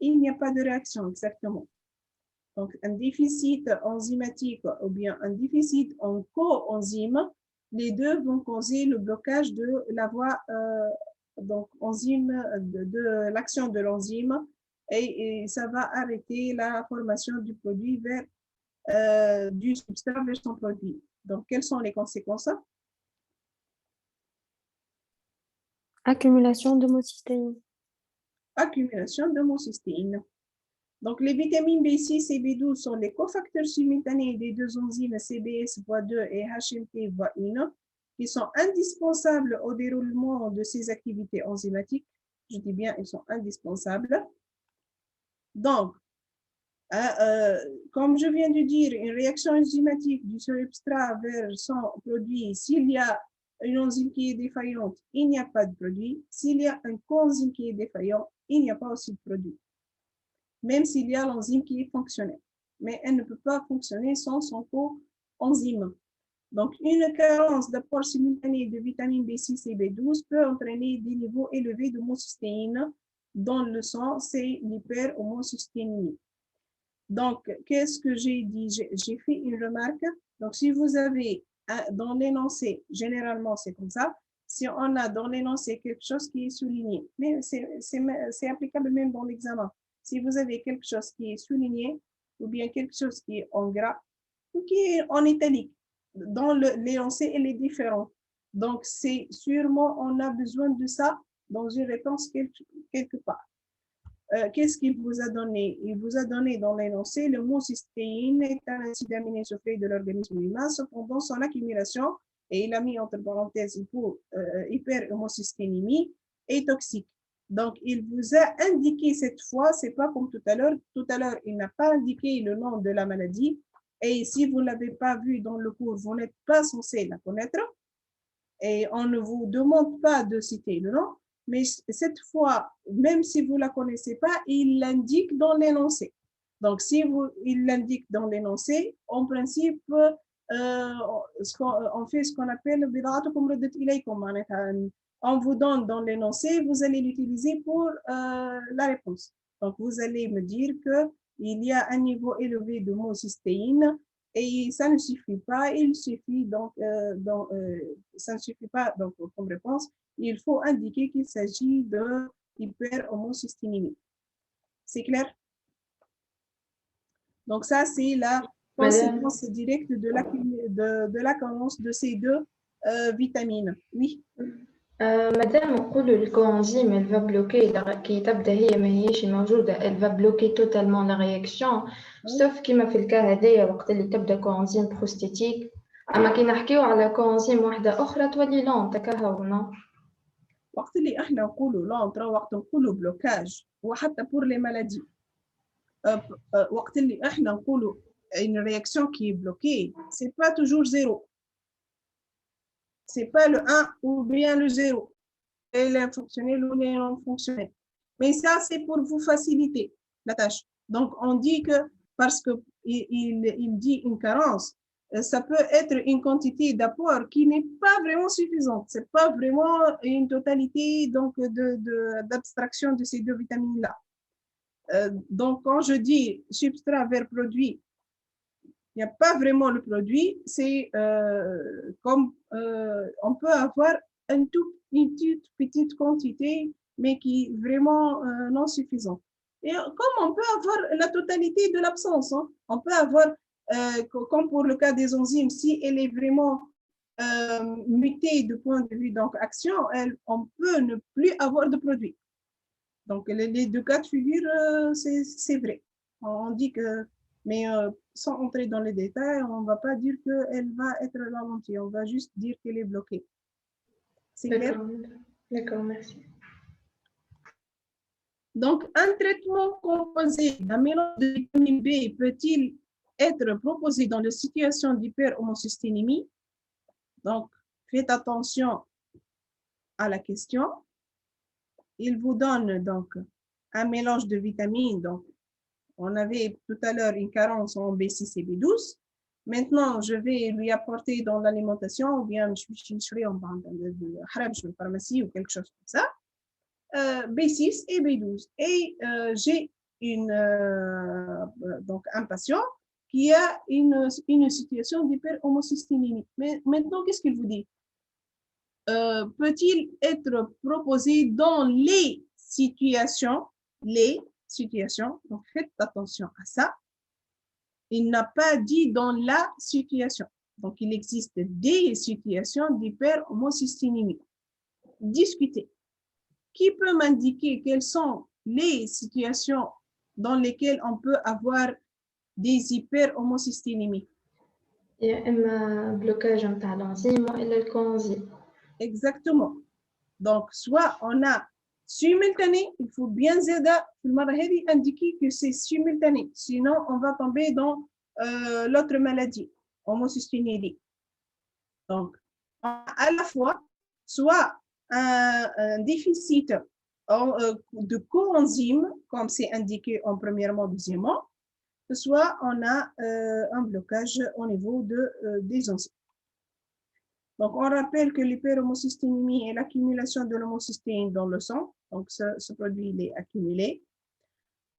S1: Il n'y a pas de réaction, exactement. Donc, un déficit enzymatique ou bien un déficit en coenzyme, les deux vont causer le blocage de la voie donc enzyme de l'action de l'enzyme et ça va arrêter la formation du produit vers du substrat vers son produit. Donc, quelles sont les conséquences?
S7: Accumulation d'homocystéine.
S1: Accumulation d'homocystéine. Donc, les vitamines B6 et B12 sont les cofacteurs simultanés des deux enzymes CBS voie 2 et HMT voie 1 qui sont indispensables au déroulement de ces activités enzymatiques. Je dis bien, ils sont indispensables. Donc, comme je viens de dire, une réaction enzymatique du substrat vers son produit, s'il y a une enzyme qui est défaillante, il n'y a pas de produit. S'il y a un coenzyme qui est défaillant, il n'y a pas aussi de produit. Même s'il y a l'enzyme qui est fonctionnelle. Mais elle ne peut pas fonctionner sans son coenzyme. Donc, une carence d'apport simultané de vitamines B6 et B12 peut entraîner des niveaux élevés d'homocystéine dans le sang, c'est l'hyperhomocysténémie. Donc, qu'est-ce que j'ai dit? J'ai fait une remarque. Donc, si vous avez dans l'énoncé, généralement c'est comme ça, si on a dans l'énoncé quelque chose qui est souligné, mais c'est applicable même dans l'examen. Si vous avez quelque chose qui est souligné ou bien quelque chose qui est en gras ou qui est en italique, dans l'énoncé, elle est différente. Donc, c'est sûrement, on a besoin de ça dans une réponse quelque part. Qu'est-ce qu'il vous a donné? Il vous a donné dans l'énoncé, le mot cystéine est un acide aminé sulfate de l'organisme humain. Cependant, son accumulation, et il a mis entre parenthèses hyperhomocysténémie, est toxique. Donc, il vous a indiqué cette fois, c'est pas comme tout à l'heure. Tout à l'heure, il n'a pas indiqué le nom de la maladie. Et si vous ne l'avez pas vu dans le cours, vous n'êtes pas censé la connaître. Et on ne vous demande pas de citer le nom. Mais cette fois, même si vous ne la connaissez pas, il l'indique dans l'énoncé. Donc, si il l'indique dans l'énoncé, en principe, on fait ce qu'on appelle on vous donne dans l'énoncé, vous allez l'utiliser pour la réponse. Donc, vous allez me dire qu'il y a un niveau élevé de homocystéine et ça ne suffit pas. Il suffit donc, ça ne suffit pas donc, comme réponse. Il faut indiquer qu'il s'agit de hyperhomocysténémie. C'est clair? Donc, ça, c'est la conséquence directe de la carence de ces deux vitamines. Oui.
S5: Madame, نقول الكوانزيم elle va bloquer كي تبدا هي ما هيش موجودة elle va bloquer totalement la réaction sauf كيما في الكا هذايا وقت اللي تبدا كوانزيم بروستاتيك أما كي نحكيو على كوانزيم واحدة أخرى تولي لون تكهونا
S1: وقت اللي احنا نقولوا لونترا وقت نقولوا بلوكاج وحتى pour les maladies وقت اللي احنا نقولوا une réaction qui est bloquée c'est pas toujours zéro. C'est pas le 1 ou bien le 0. Elle est fonctionnelle ou elle est non fonctionnelle. Mais ça, c'est pour vous faciliter la tâche. Donc, on dit que parce qu'il dit une carence, ça peut être une quantité d'apport qui n'est pas vraiment suffisante. Ce n'est pas vraiment une totalité donc, d'abstraction de ces deux vitamines-là. Donc, quand je dis substrat vers produit, Il n'y a pas vraiment le produit. C'est comme on peut avoir une toute petite quantité, mais qui est vraiment non suffisante. Et comme on peut avoir la totalité de l'absence, hein, on peut avoir, comme pour le cas des enzymes, si elle est vraiment mutée du point de vue donc action, on peut ne plus avoir de produit. Donc les deux cas de figure, c'est vrai. On dit que, mais sans entrer dans les détails, on ne va pas dire qu'elle va être ralentie, on va juste dire qu'elle est bloquée. C'est clair?
S5: D'accord, merci.
S1: Donc, un traitement composé d'un mélange de vitamine B peut-il être proposé dans les situations d'hyperhomocysténémie? Donc, faites attention à la question. Il vous donne donc un mélange de vitamines. Donc, on avait tout à l'heure une carence en B6 et B12. Maintenant, je vais lui apporter dans l'alimentation, ou bien je suis en pharmacie ou quelque chose comme ça. B6 et B12. Et j'ai donc un patient qui a une situation d'hyperhomocysténémie. Mais maintenant, qu'est-ce qu'il vous dit? Peut-il être proposé dans les situations, donc faites attention à ça. Il n'a pas dit dans la situation. Donc, il existe des situations d'hyperhomocysténémie. Discutez. Qui peut m'indiquer quelles sont les situations dans lesquelles on peut avoir des hyperhomocysténémies?
S5: Il y a un blocage entre l'enzyme et le coenzyme.
S1: Exactement. Donc, soit on a simultané, il faut bien indiquer que c'est simultané, sinon on va tomber dans l'autre maladie, homocysténémie. Donc, à la fois, soit un déficit de coenzyme, comme c'est indiqué en premièrement, deuxièmement, soit on a un blocage au niveau des enzymes. Donc, on rappelle que l'hyperhomocysténémie est l'accumulation de l'homocystéine dans le sang. Donc, ce produit il est accumulé.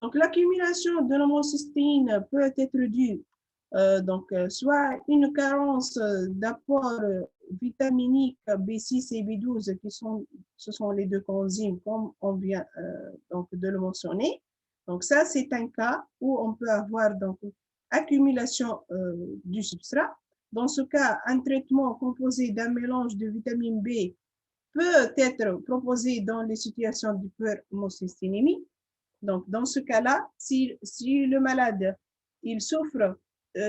S1: Donc, l'accumulation de l'homocystéine peut être due soit une carence d'apport vitaminique B6 et B12, ce sont les deux coenzymes, comme on vient de le mentionner. Donc, ça, c'est un cas où on peut avoir donc accumulation du substrat. Dans ce cas, un traitement composé d'un mélange de vitamine B peut être proposé dans les situations d'hyperhomocysténémie. Donc, dans ce cas-là, si le malade il souffre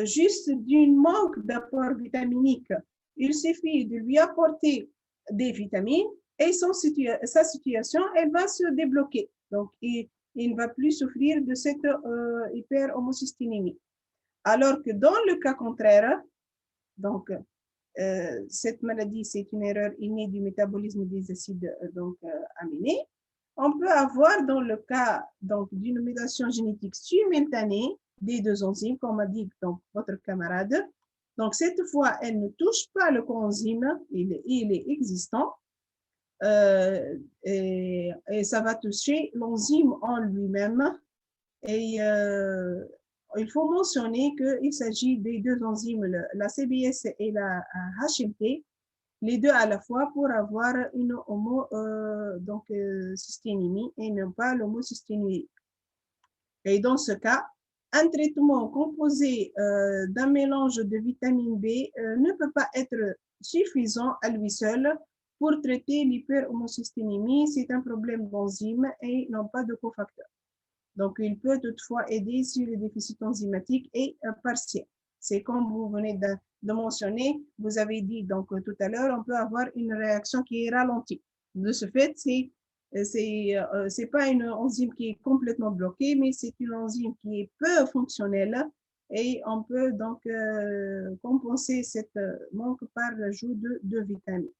S1: juste d'un manque d'apport vitaminique, il suffit de lui apporter des vitamines et sa situation, elle va se débloquer. Donc, il ne va plus souffrir de cette hyperhomocysténémie. Alors que dans le cas contraire, donc, cette maladie, c'est une erreur innée du métabolisme des acides aminés. On peut avoir, dans le cas d'une mutation génétique simultanée des deux enzymes, comme a dit donc, votre camarade. Donc, cette fois, elle ne touche pas le coenzyme, il est existant. Et ça va toucher l'enzyme en lui-même. Et il faut mentionner qu'il s'agit des deux enzymes, la CBS et la HMT, les deux à la fois pour avoir une homocysténémie et non pas l'homocysténémie. Et dans ce cas, un traitement composé d'un mélange de vitamine B ne peut pas être suffisant à lui seul pour traiter l'hyperhomocysténémie. C'est un problème d'enzyme et non pas de cofacteur. Donc, il peut toutefois aider sur le déficit enzymatique et partiel. C'est comme vous venez de mentionner, vous avez dit donc tout à l'heure, on peut avoir une réaction qui est ralentie. De ce fait, c'est pas une enzyme qui est complètement bloquée, mais c'est une enzyme qui est peu fonctionnelle et on peut donc compenser cette manque par l'ajout de vitamines.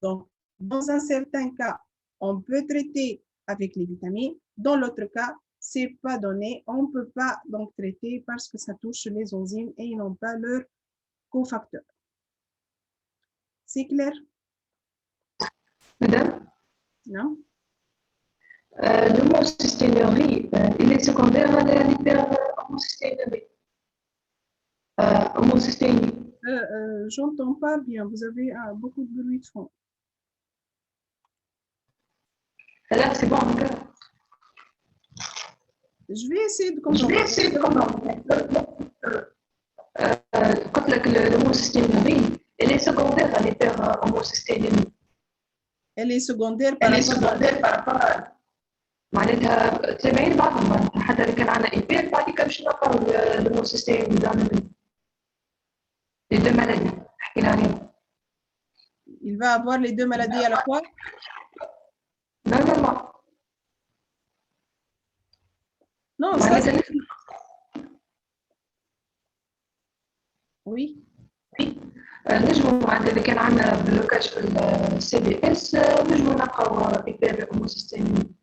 S1: Donc, dans un certain cas, on peut traiter avec les vitamines. Dans l'autre cas, c'est pas donné. On ne peut pas donc traiter parce que ça touche les enzymes et ils n'ont pas leur cofacteur. C'est clair?
S5: Madame?
S1: Non?
S5: L'homocysténurie, il est secondaire à l'hyperhomocysténurie.
S8: homocystéine.
S1: J'entends pas bien, vous avez beaucoup de bruit de fond.
S8: Là, c'est bon, encore.
S1: Je vais essayer de comprendre.
S8: Quand l'homocystéine, elle est secondaire à l'hyperhomocystéinémie.
S1: Elle est secondaire
S8: par rapport à معناتها تابعين بعضهم معناتها حتى اللي كان عندنا إيبير بعد كان باش نلقاو الهوموسيستين les deux maladies حكينا عليهم.
S1: Il va avoir les deux maladies à la fois?
S8: Non.
S1: Non, ça c'est... Oui.
S8: نجمو اللي كان عندنا بلوكاج في السي بي اس نجمو نلقاو إيبير هوموسيستين.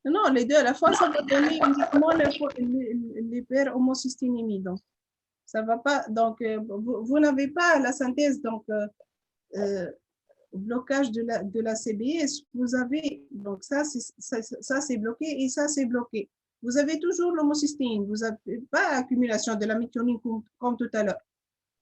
S1: Non, les deux à la fois, ça va donner uniquement l'hyperhomocysténémie. Donc, ça va pas. Donc, vous n'avez pas la synthèse, donc, blocage de la CBS. Vous avez, donc, ça c'est bloqué et ça c'est bloqué. Vous avez toujours l'homocystéine. Vous n'avez pas accumulation de la méthionine comme tout à l'heure.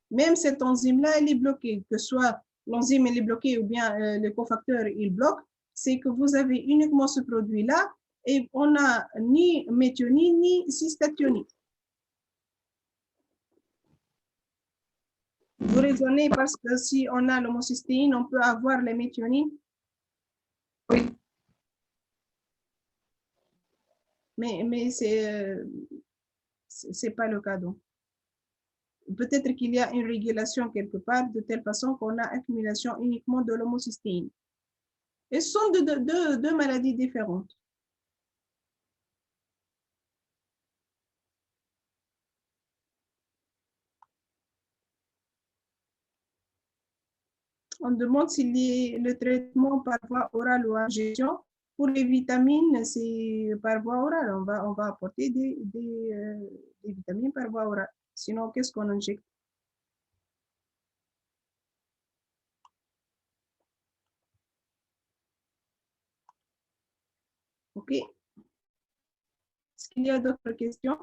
S1: Même cette enzyme-là, elle est bloquée. Que soit l'enzyme, elle est bloquée ou bien le cofacteur, il bloque. C'est que vous avez uniquement ce produit-là. Et on n'a ni méthionine ni cystathionine. Vous raisonnez parce que si on a l'homocystéine, on peut avoir les méthionines?
S8: Oui.
S1: Mais c'est pas le cas donc. Peut-être qu'il y a une régulation quelque part de telle façon qu'on a accumulation uniquement de l'homocystéine. Et ce sont deux maladies différentes. On demande s'il y a le traitement par voie orale ou injection. Pour les vitamines, c'est par voie orale. On va apporter des vitamines par voie orale. Sinon, qu'est-ce qu'on injecte? OK. Est-ce qu'il y a d'autres questions?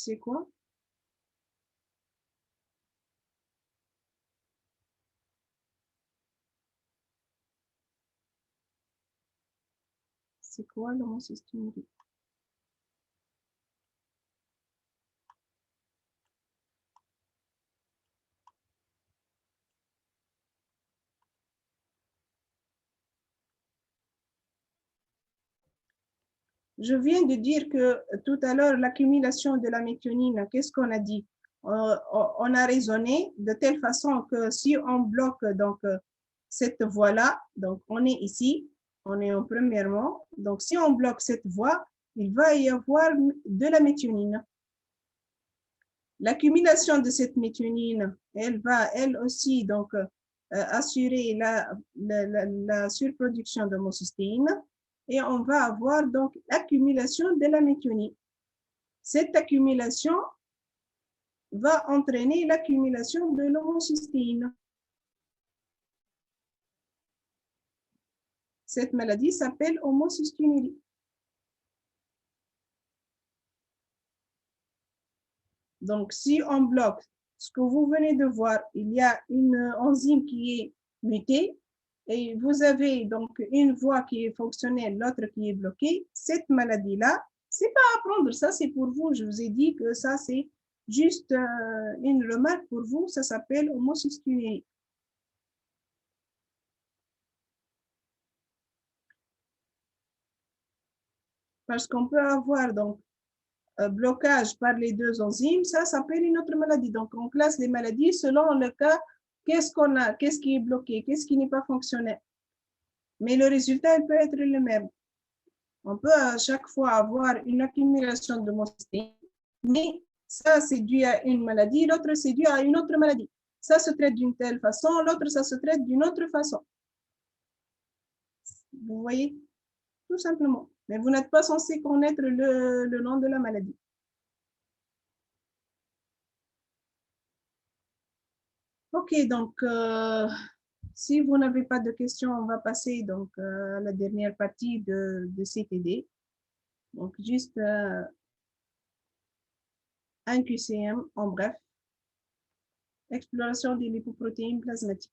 S1: C'est quoi? C'est quoi l'homocystéine? Je viens de dire que tout à l'heure, l'accumulation de la méthionine, qu'est-ce qu'on a dit? On a raisonné de telle façon que si on bloque donc, cette voie-là, donc on est ici, on est en premièrement, donc si on bloque cette voie, il va y avoir de la méthionine. L'accumulation de cette méthionine, elle va elle aussi donc assurer la surproduction d'homocystéine. Et on va avoir donc l'accumulation de la méthionine. Cette accumulation va entraîner l'accumulation de l'homocystéine. Cette maladie s'appelle homocysténurie. Donc, si on bloque ce que vous venez de voir, il y a une enzyme qui est mutée, et vous avez donc une voie qui est fonctionnelle, l'autre qui est bloquée. Cette maladie-là, c'est pas à prendre, ça c'est pour vous. Je vous ai dit que ça c'est juste une remarque pour vous, ça s'appelle homocysténurie. Parce qu'on peut avoir donc blocage par les deux enzymes, ça s'appelle une autre maladie. Donc on classe les maladies selon le cas. Qu'est-ce qu'on a? Qu'est-ce qui est bloqué? Qu'est-ce qui n'est pas fonctionnel? Mais le résultat, il peut être le même. On peut à chaque fois avoir une accumulation de homocystéine, mais ça, c'est dû à une maladie, l'autre, c'est dû à une autre maladie. Ça se traite d'une telle façon, l'autre, ça se traite d'une autre façon. Vous voyez? Tout simplement. Mais vous n'êtes pas censé connaître le nom de la maladie. OK, donc, si vous n'avez pas de questions, on va passer donc à la dernière partie de CTD. Donc, juste un QCM en bref. Exploration des lipoprotéines plasmatiques.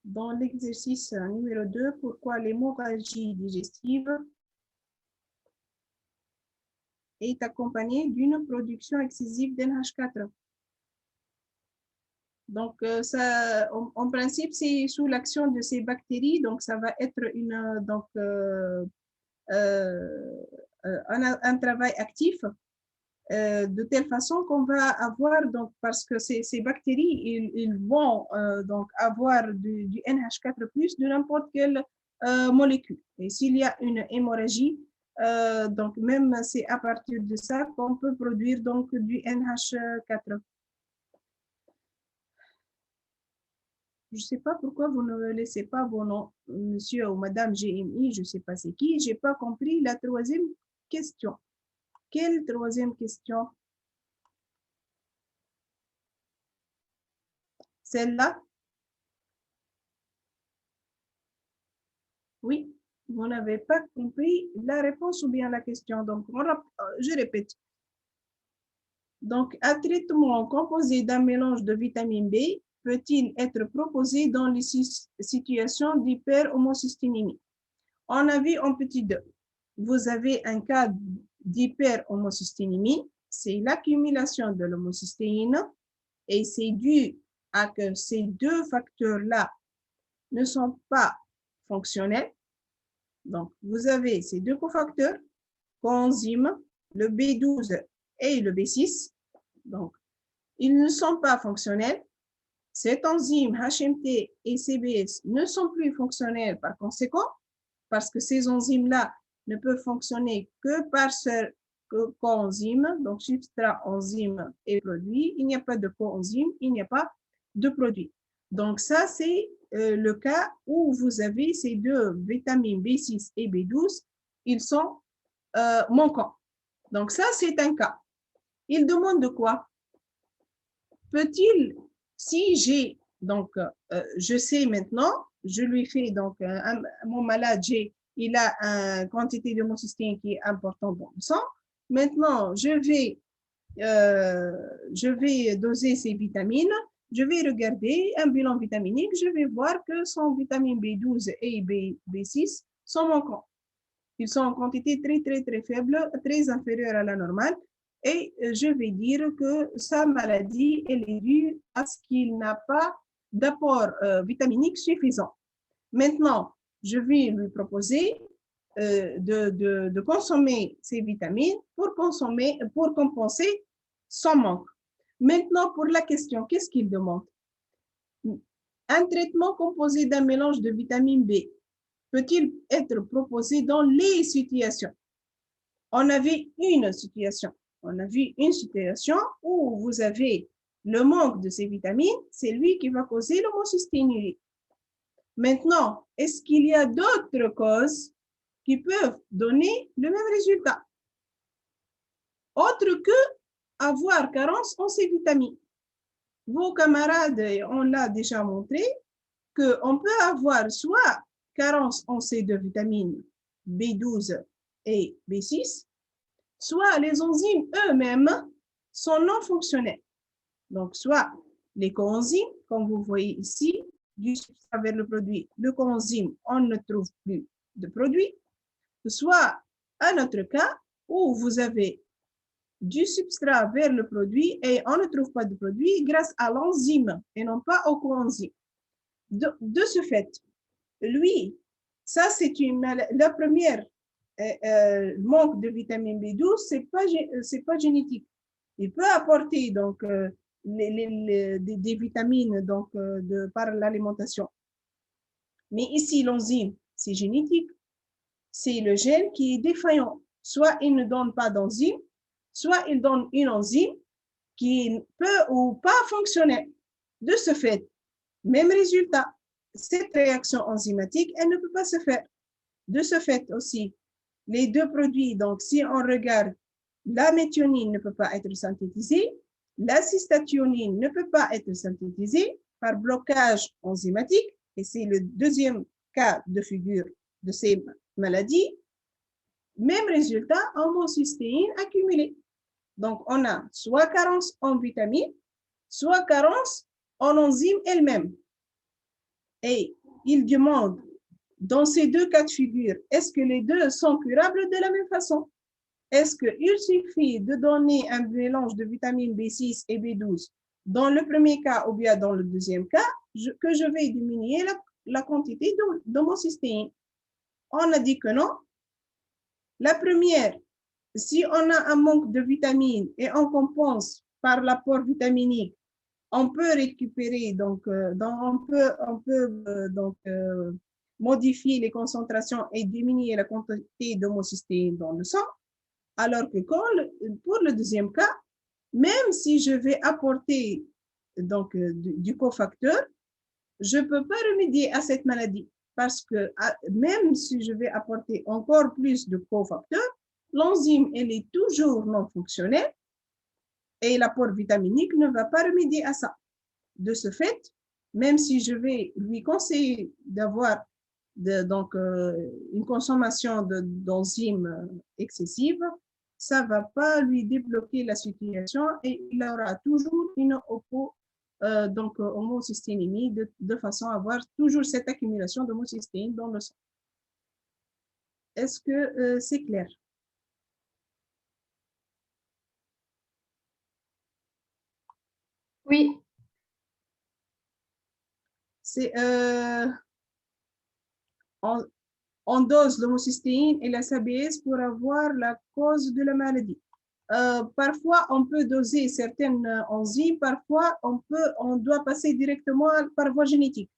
S1: Dans l'exercice numéro 2, pourquoi l'hémorragie digestive est accompagnée d'une production excessive d'NH4. Donc, ça, en principe, c'est sous l'action de ces bactéries, donc ça va être un travail actif de telle façon qu'on va avoir, donc, parce que ces bactéries, ils vont donc avoir du NH4+, de n'importe quelle molécule. Et s'il y a une hémorragie, donc même c'est à partir de ça qu'on peut produire donc du NH4. Je ne sais pas pourquoi vous ne me laissez pas vos noms, monsieur ou madame GMI, je ne sais pas c'est qui. Je n'ai pas compris la troisième question. Quelle troisième question? Celle-là? Oui, vous n'avez pas compris la réponse ou bien la question. Donc, je répète. Donc, un traitement composé d'un mélange de vitamine B peut-il être proposé dans les situations d'hyperhomocysténémie? On a vu en petit 2. Vous avez un cas d'hyperhomocysténémie, c'est l'accumulation de l'homocystéine et c'est dû à que ces deux facteurs-là ne sont pas fonctionnels. Donc, vous avez ces deux cofacteurs, coenzymes, le B12 et le B6. Donc, ils ne sont pas fonctionnels. Cet enzyme HMT et CBS ne sont plus fonctionnels par conséquent, parce que ces enzymes-là ne peuvent fonctionner que par ce coenzyme, donc substrat, enzyme et produit. Il n'y a pas de coenzyme, il n'y a pas de produit. Donc ça, c'est le cas où vous avez ces deux vitamines B6 et B12, ils sont manquants. Donc ça, c'est un cas. Il demande de quoi? Peut-il, si j'ai, donc je sais maintenant, je lui fais donc mon malade, il a une quantité d'homocystéine qui est importante dans le sang. Maintenant, je vais doser ces vitamines. Je vais regarder un bilan vitaminique. Je vais voir que son vitamine B12 et B6 sont manquants. Ils sont en quantité très, très, très faible, très inférieure à la normale. Et je vais dire que sa maladie, elle est due à ce qu'il n'a pas d'apport vitaminique suffisant. Maintenant, je vais lui proposer de consommer ces vitamines pour compenser son manque. Maintenant, pour la question, qu'est-ce qu'il demande? Un traitement composé d'un mélange de vitamine B peut-il être proposé dans les situations? On avait une situation. On a vu une situation où vous avez le manque de ces vitamines, c'est lui qui va causer l'homocysténurie. Maintenant, est-ce qu'il y a d'autres causes qui peuvent donner le même résultat? Autre que avoir carence en ces vitamines. Vos camarades, on l'a déjà montré, qu'on peut avoir soit carence en ces deux vitamines, B12 et B6, soit les enzymes eux-mêmes sont non fonctionnels. Donc, soit les coenzymes, comme vous voyez ici, du substrat vers le produit, le coenzyme, on ne trouve plus de produit, soit un autre cas où vous avez du substrat vers le produit et on ne trouve pas de produit grâce à l'enzyme et non pas au coenzyme. De ce fait, lui, ça c'est la première manque de vitamine B12, c'est pas génétique. Il peut apporter donc des vitamines donc par l'alimentation. Mais ici l'enzyme, c'est génétique. C'est le gène qui est défaillant. Soit il ne donne pas d'enzyme, soit il donne une enzyme qui peut ou pas fonctionner. De ce fait, Même résultat. Cette réaction enzymatique, elle ne peut pas se faire. De ce fait aussi, les deux produits, donc si on regarde, la méthionine ne peut pas être synthétisée, la cystathionine ne peut pas être synthétisée par blocage enzymatique, et c'est le deuxième cas de figure de ces maladies. Même résultat, homocystéine accumulée. Donc, on a soit carence en vitamines, soit carence en enzymes elles-mêmes. Et il demande, dans ces deux cas de figure, est-ce que les deux sont curables de la même façon? Est-ce qu'il suffit de donner un mélange de vitamines B6 et B12 dans le premier cas ou bien dans le deuxième cas, que je vais diminuer la quantité d'homocystéine? On a dit que non. La première, si on a un manque de vitamines et on compense par l'apport vitaminique, on peut récupérer, donc, modifier les concentrations et diminuer la quantité d'homocystéine dans le sang. Alors que pour le deuxième cas, même si je vais apporter donc, du cofacteur, je ne peux pas remédier à cette maladie parce que même si je vais apporter encore plus de cofacteurs, l'enzyme, elle est toujours non fonctionnelle et l'apport vitaminique ne va pas remédier à ça. De ce fait, même si je vais lui conseiller d'avoir une consommation d'enzymes excessive, ça ne va pas lui débloquer la situation et il aura toujours une homocysténémie de façon à avoir toujours cette accumulation d'homocystéine dans le sang. Est-ce que c'est clair?
S5: Oui.
S1: C'est on dose l'homocystéine et la SABS pour avoir la cause de la maladie. Parfois, on peut doser certaines enzymes, parfois, on doit passer directement par voie génétique.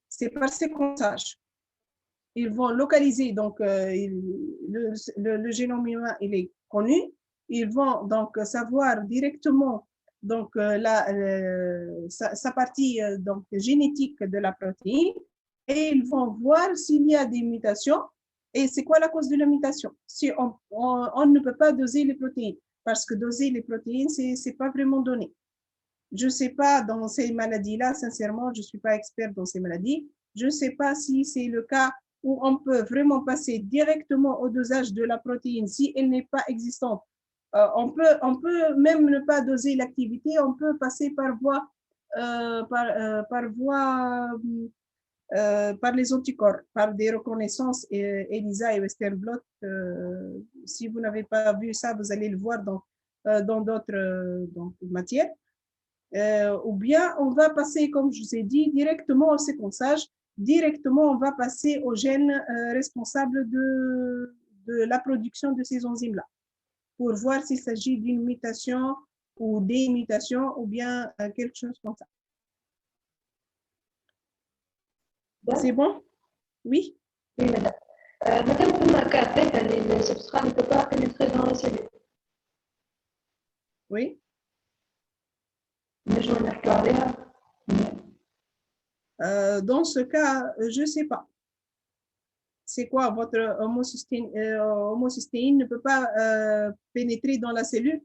S1: C'est par séquençage. Ils vont localiser, donc le génome humain, il est connu. Ils vont donc savoir directement donc, sa partie donc, génétique de la protéine et ils vont voir s'il y a des mutations et c'est quoi la cause de la mutation. Si on ne peut pas doser les protéines parce que doser les protéines, c'est pas vraiment donné. Je ne sais pas dans ces maladies-là, sincèrement, je ne suis pas experte dans ces maladies. Je ne sais pas si c'est le cas où on peut vraiment passer directement au dosage de la protéine si elle n'est pas existante. On peut même ne pas doser l'activité, on peut passer par voie, par les anticorps, par des reconnaissances ELISA et Western blot. Si vous n'avez pas vu ça, vous allez le voir dans d'autres matières. Ou bien on va passer, comme je vous ai dit, directement au séquençage, directement on va passer aux gènes responsables de la production de ces enzymes-là, pour voir s'il s'agit d'une mutation ou des mutations ou bien quelque chose comme ça. C'est bon? Oui?
S8: Oui, madame. Madame, comment le substrat ne peut pas pénétrer dans la cellule?
S1: Oui? Dans ce cas, je ne sais pas. C'est quoi votre homocystéine ne peut pas pénétrer dans la cellule?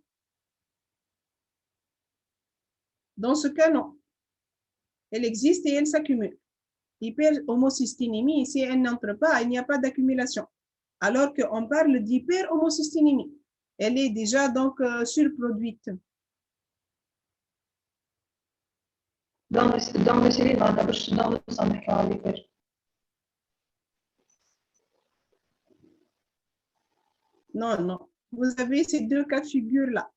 S1: Dans ce cas, non. Elle existe et elle s'accumule. Hyper-homocysténémie, si elle n'entre pas, il n'y a pas d'accumulation. Alors qu'on parle d'hyper-homocysténémie. Elle est déjà donc surproduite.
S8: Dans le cellule, dans le sang,
S1: non, non. Vous avez ces deux cas de figure-là.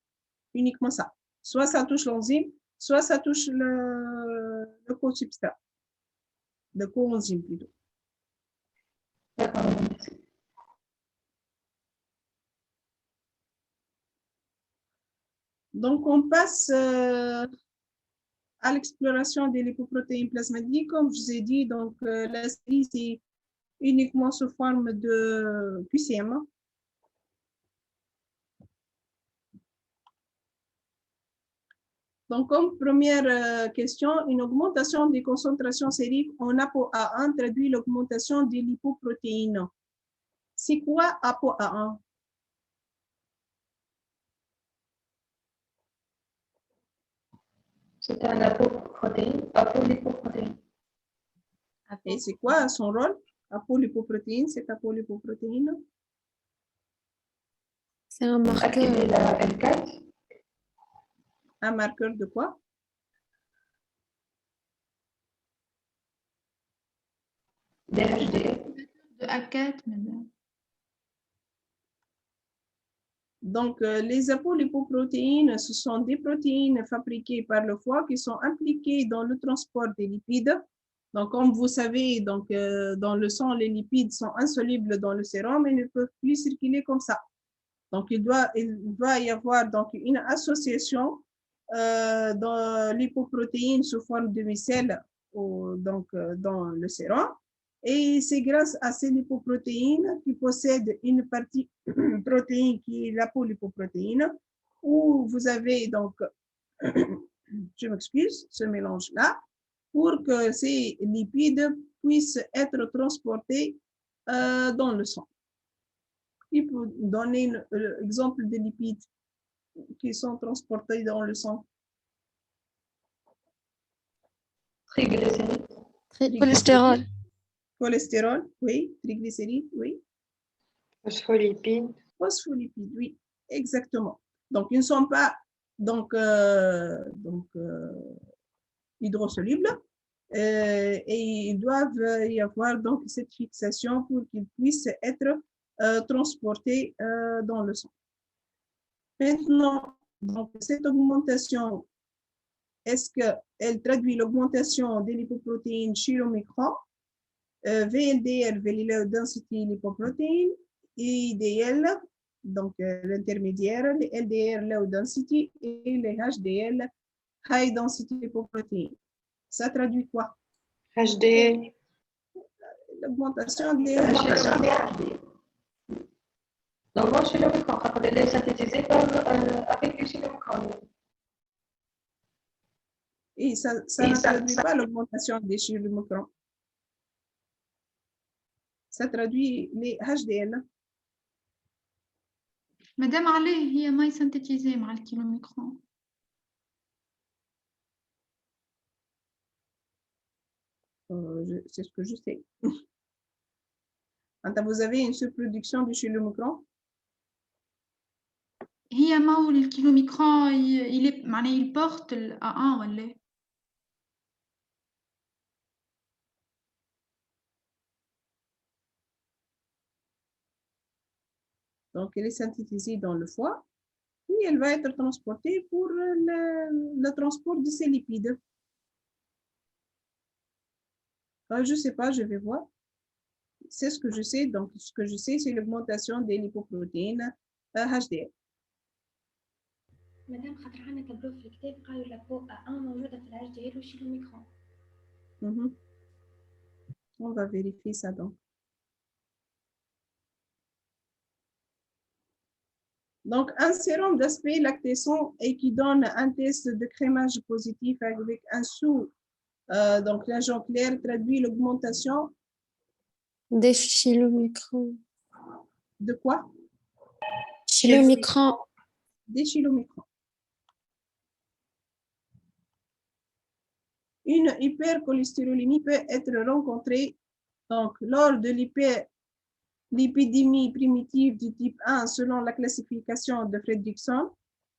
S1: Uniquement ça. Soit ça touche l'enzyme, soit ça touche le co-substrat. Le coenzyme plutôt.
S8: D'accord, merci.
S1: Donc, on passe à l'exploration des lipoprotéines plasmatiques. Comme je vous ai dit, donc, la série, c'est uniquement sous forme de QCM. Donc, comme première question, une augmentation des concentrations sériques en ApoA1 traduit l'augmentation des lipoprotéines. C'est quoi ApoA1?
S8: C'est un apolipoprotéine.
S1: Et c'est quoi son rôle? Apolipoprotéine, c'est apolipoprotéine.
S7: C'est un
S8: Activer
S7: marqueur.
S8: la L4.
S1: Un marqueur de quoi?
S8: DHDL.
S9: De A4, madame.
S1: Donc, les apolipoprotéines, ce sont des protéines fabriquées par le foie qui sont impliquées dans le transport des lipides. Donc, comme vous savez, donc, dans le sang, les lipides sont insolubles dans le sérum et ne peuvent plus circuler comme ça. Donc, il va y avoir donc, une association dans l'hypoprotéine sous forme de micelle donc, dans le sérum. Et c'est grâce à ces lipoprotéines qui possèdent une partie protéine qui est l'apolipoprotéine, où vous avez donc, je m'excuse, ce mélange-là, pour que ces lipides puissent être transportés dans le sang. Il peut donner l'exemple des lipides qui sont transportés dans le sang.
S8: Triglycérides.
S7: Cholestérol.
S1: Cholestérol, oui. Triglycérides, oui.
S6: Phospholipides.
S1: Phospholipides, oui, exactement. Donc, ils ne sont pas hydrosolubles et il doivent y avoir donc cette fixation pour qu'ils puissent être transportés dans le sang. Maintenant, donc, cette augmentation, est-ce qu'elle traduit l'augmentation des lipoprotéines chez l'Omicron, VLDL, Very Low Density Lipoprotein, IDL, donc l'intermédiaire, les LDL Low Density et les HDL High Density Lipoprotein. Ça traduit quoi?
S6: HDL.
S1: L'augmentation des
S8: HDL. Donc, moi, chez l'Omicron, elle est synthétisée avec le chez l'Omicron.
S1: Et ça ne traduit pas l'augmentation des chiffres Omicron. Ça traduit les HDL.
S9: Madame عليه هي ماي synthétisée مع الكيلوميكرون.
S1: C'est ce que je sais. Vous avez une surproduction de chez l'Omicron?
S9: هي ما هو الكيلوميكرون معناه il porte ال A1 ولا؟
S1: Donc, elle est synthétisée dans le foie, puis elle va être transportée pour le transport de ces lipides. Je ne sais pas, je vais voir. C'est ce que je sais. Donc, ce que je sais, c'est l'augmentation des lipoprotéines HDL.
S2: مادام خاطر عندنا تابلو في الكتاب قالوا لابو A1 موجودة في الاتش دي ال وشي الأوميكرون.
S1: On va vérifier ça donc. Donc, un sérum d'aspect lactesson et qui donne un test de crémage positif avec un sous, donc l'agent clair traduit l'augmentation
S7: Des chylomicrons.
S1: de quoi?
S7: Chylomicrons.
S1: Des chylomicrons. Une hypercholestérolémie peut être rencontrée donc, lors de l'hyperlipidémie primitive du type 1 selon la classification de Fredrickson,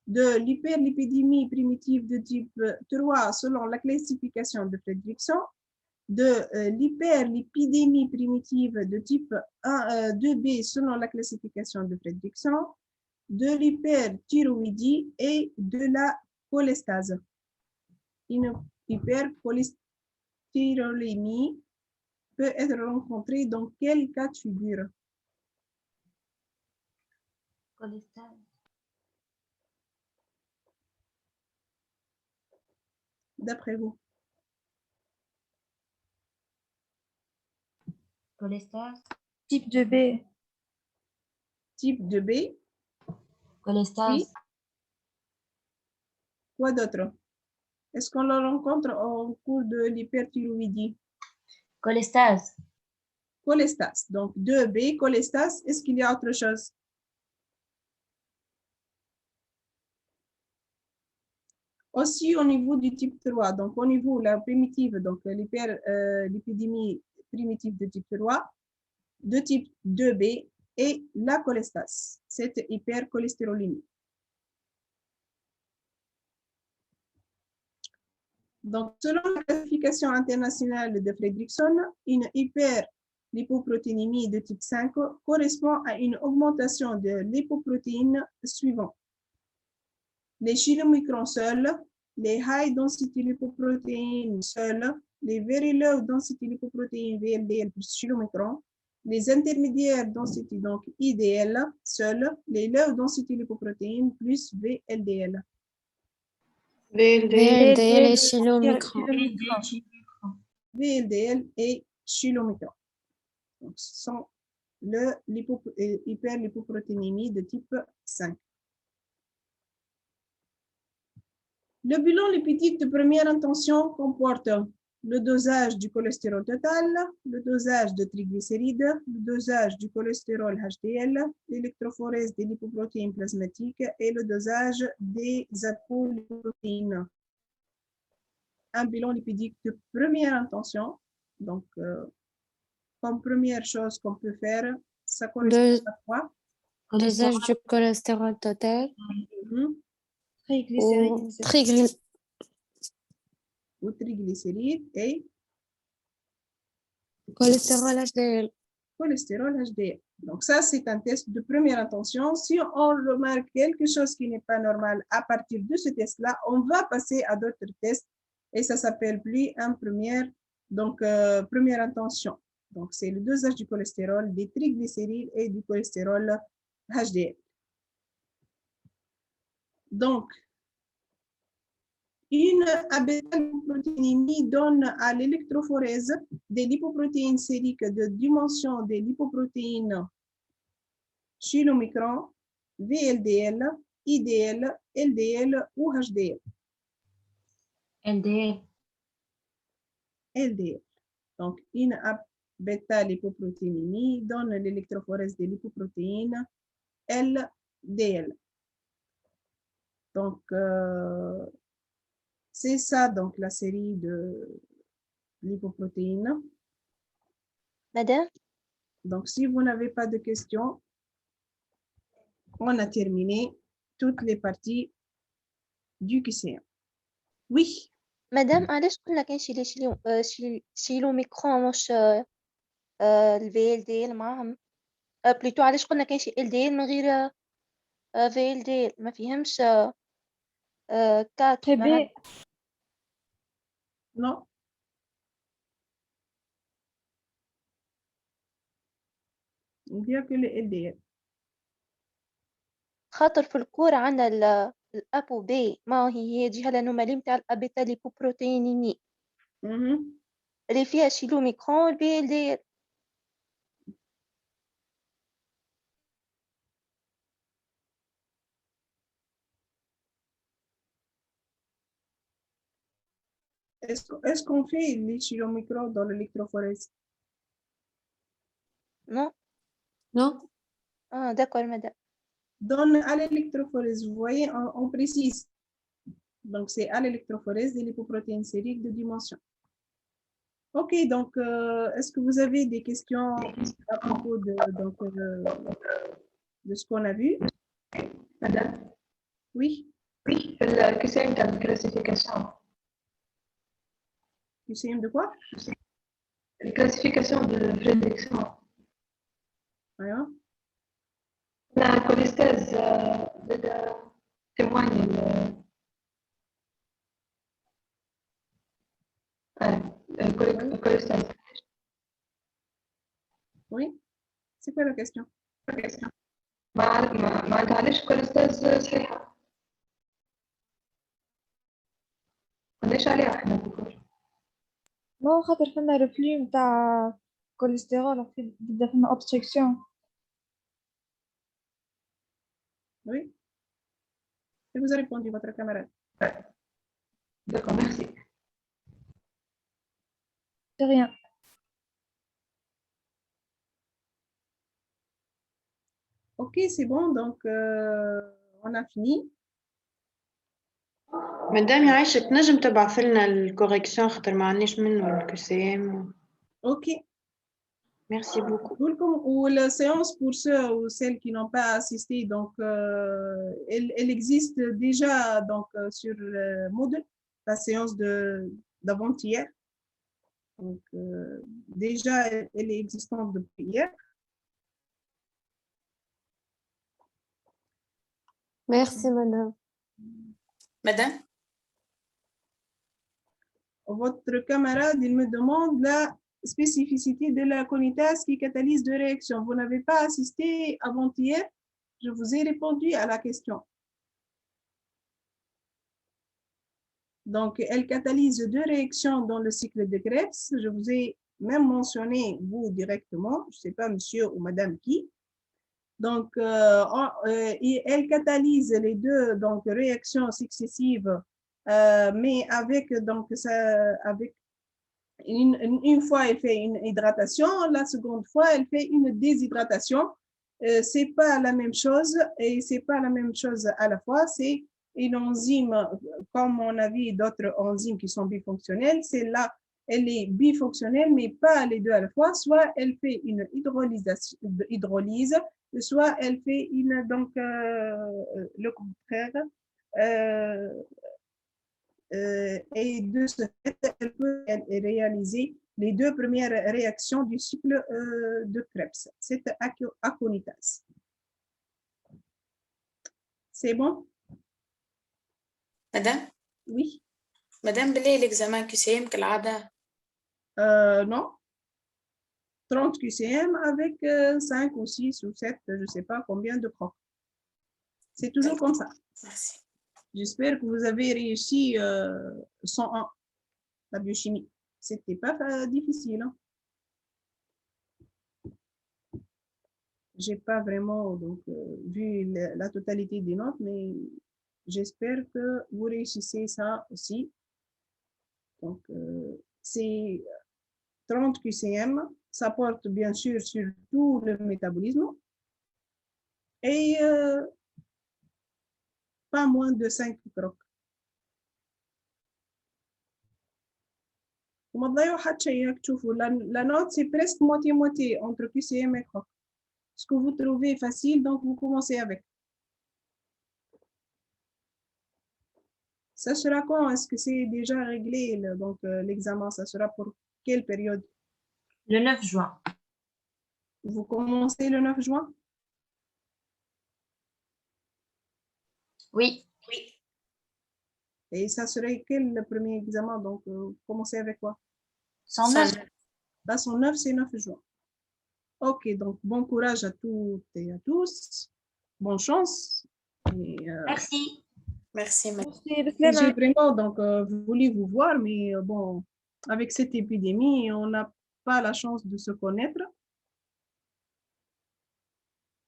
S1: de l'hyperlipidémie primitive de type 3 selon la classification de Fredrickson, de l'hyperlipidémie primitive de type 2B selon la classification de Fredrickson, de l'hyperthyroïdie et de la cholestase. Une hypercholestérolémie peut être rencontrée dans quel cas de figure?
S2: Cholestase.
S1: D'après vous?
S2: Cholestase.
S3: Type 2B.
S1: Type 2B.
S2: Cholestase.
S1: Oui. Quoi d'autre? Est-ce qu'on le rencontre au cours de l'hyperthyroïdie?
S10: Cholestase.
S1: Cholestase. Donc, 2B, cholestase. Est-ce qu'il y a autre chose? Aussi, au niveau du type 3, donc au niveau de la primitive, donc l'épidémie primitive de type 3, de type 2B et la cholestase, cette hypercholestérolémie. Donc, selon la classification internationale de Fredrickson, une hyperlipoprotéinémie de type 5 correspond à une augmentation de lipoprotéines suivantes. Les chylomicrons seuls, les high density lipoprotéines seuls, les very low density lipoprotéines VLDL plus chylomicron, les intermédiaires density donc IDL seuls, les low density lipoprotéines plus VLDL.
S7: VLDL et chylomicron.
S1: VLDL et chylomicron. Donc, ce sont le hyperlipoprotéinémie de type 5. Le bilan lipidique de première intention comporte le dosage du cholestérol total, le dosage de triglycérides, le dosage du cholestérol HDL, l'électrophorèse des lipoprotéines plasmatiques et le dosage des apolipoprotéines. Un bilan lipidique de première intention. Donc, comme première chose qu'on peut faire, ça correspond à quoi?
S7: Dosage du cholestérol total.
S1: Ou triglycérides et
S7: cholestérol HDL.
S1: Cholestérol HDL. Donc ça, c'est un test de première intention. Si on remarque quelque chose qui n'est pas normal à partir de ce test-là, on va passer à d'autres tests et ça s'appelle plus un première intention. Donc c'est le dosage du cholestérol, des triglycérides et du cholestérol HDL. Donc, une abétalipoprotéinémie donne à l'électrophorèse des lipoprotéines sériques de dimension des lipoprotéines chylomicron, VLDL, IDL, LDL ou HDL.
S10: LDL.
S1: LDL. Donc, une bêta-lipoprotéinémie donne l'électrophorèse des lipoprotéines LDL. Donc, c'est ça, donc, la série de lipoprotéines.
S7: Madame?
S1: Donc, si vous n'avez pas de questions, on a terminé toutes les parties du QCM. Oui.
S3: مدام علاش قلنا كاين شيلوميكرون مش الفي ال دي ال معاهم بليتو علاش قلنا كاين شي ال دي ال من غير في ال دي ال ما فيهمش كات
S5: بي
S1: Non. Il n'y a que les LDL.
S3: خاطر في الكورة عندنا الابو بي ما هي جهة الانومالي نتاع الابيتا ليبوبروتينيمي اللي فيها شيلوميكرون والبي ال دي ال.
S1: Est-ce qu'on fait les chylomicrons dans l'électrophorèse?
S3: Non.
S7: Non.
S3: Ah, d'accord, madame.
S1: À l'électrophorèse, vous voyez, on précise. Donc, c'est à l'électrophorèse des lipoprotéines sériques de dimension. OK, donc, est-ce que vous avez des questions à propos de ce qu'on a vu?
S8: Madame?
S1: Oui.
S8: Oui, le QCM de classification.
S1: QCM de quoi?
S8: La classification de Fredrickson.
S1: Alors?
S8: La cholestase témoigne le cholestase.
S1: Oui. C'est quoi la question?
S8: ما تعرفش كوليستاز صحيحة. قلناش عليها احنا بكل.
S11: ما خاطر فما ريفلو نتاع كوليسترول تبدا فما اوبستركسيون.
S1: Oui. Et vous a répondu votre camarade.
S8: D'accord, merci.
S11: De rien.
S1: Ok, c'est bon, donc on a fini.
S6: مدام يعيشك تنجم تبعث لنا الكوريكسيون خاطر ما عندناش منه الكسام.
S1: Ok.
S6: Merci beaucoup.
S1: Ou la séance pour ceux ou celles qui n'ont pas assisté, donc elle existe déjà donc sur le Moodle, la séance d'avant-hier. Donc déjà elle est existante depuis hier.
S7: Merci, madame.
S4: Madame?
S1: Votre camarade, il me demande la spécificité de la conitase qui catalyse deux réactions. Vous n'avez pas assisté avant-hier, je vous ai répondu à la question. Donc, elle catalyse deux réactions dans le cycle de Krebs. Je vous ai même mentionné, vous directement, je ne sais pas monsieur ou madame qui. Donc, elle catalyse les deux donc, réactions successives, mais avec, donc, avec une fois, elle fait une hydratation, la seconde fois, elle fait une déshydratation. C'est pas la même chose et c'est pas la même chose à la fois. C'est une enzyme, comme on a vu d'autres enzymes qui sont bifonctionnelles. Celle-là, elle est bifonctionnelle, mais pas les deux à la fois. Soit elle fait une hydrolyse, soit elle fait une, donc, le contraire. Et de ce fait, elle peut réaliser les deux premières réactions du cycle de Krebs, cette aconitase. C'est bon?
S4: Madame?
S1: Oui.
S4: Madame, بلي l'examen QCM كالعادة؟
S1: Non. 30 QCM avec 5 ou 6 ou 7, je ne sais pas combien de profs. C'est toujours comme ça.
S4: Merci.
S1: J'espère que vous avez réussi 101, la biochimie. C'était pas difficile. Hein? J'ai pas vraiment donc, vu la totalité des notes, mais j'espère que vous réussissez ça aussi. Donc, c'est 30 QCM. Ça porte bien sûr sur tout le métabolisme. Et pas moins de 5 crocs. La note, c'est presque moitié-moitié entre QCM et croc. Ce que vous trouvez facile, donc vous commencez avec. Ça sera quand? Est-ce que c'est déjà réglé, donc l'examen? Ça sera pour quelle période?
S10: Le 9 juin.
S1: Vous commencez le 9 juin?
S10: Oui.
S4: Oui.
S1: Et ça serait quel le premier examen? Donc, vous commencez avec quoi?
S10: 109.
S1: Là, 109, c'est 9 juin. Ok, donc bon courage à toutes et à tous. Bonne chance. Et,
S10: Merci.
S4: Merci, madame.
S1: j'ai vraiment donc, voulu vous voir, mais bon, avec cette épidémie, on n'a pas la chance de se connaître.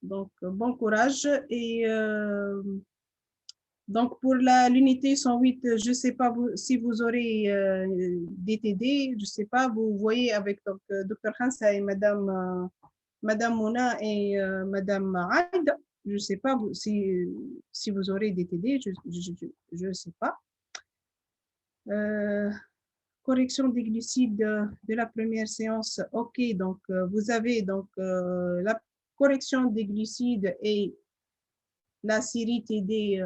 S1: Donc, bon courage. Et donc, pour l'unité 108, je ne sais pas si vous aurez des TD, je ne sais pas, vous voyez avec Dr Hansa et Madame Mouna et Madame Aïd, je ne sais pas si vous aurez des TD, je ne sais pas. Correction des glucides de la première séance, ok, donc vous avez donc la correction des glucides et la série TD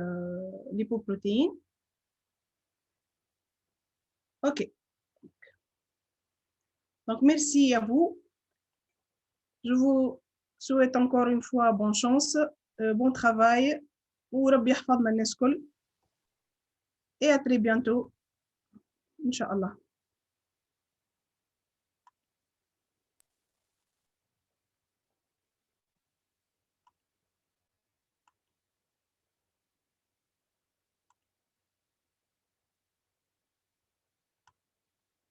S1: lipoprotéines. Ok. Donc, merci à vous. Je vous souhaite encore une fois bonne chance, bon travail. Et à très bientôt. Inch'Allah.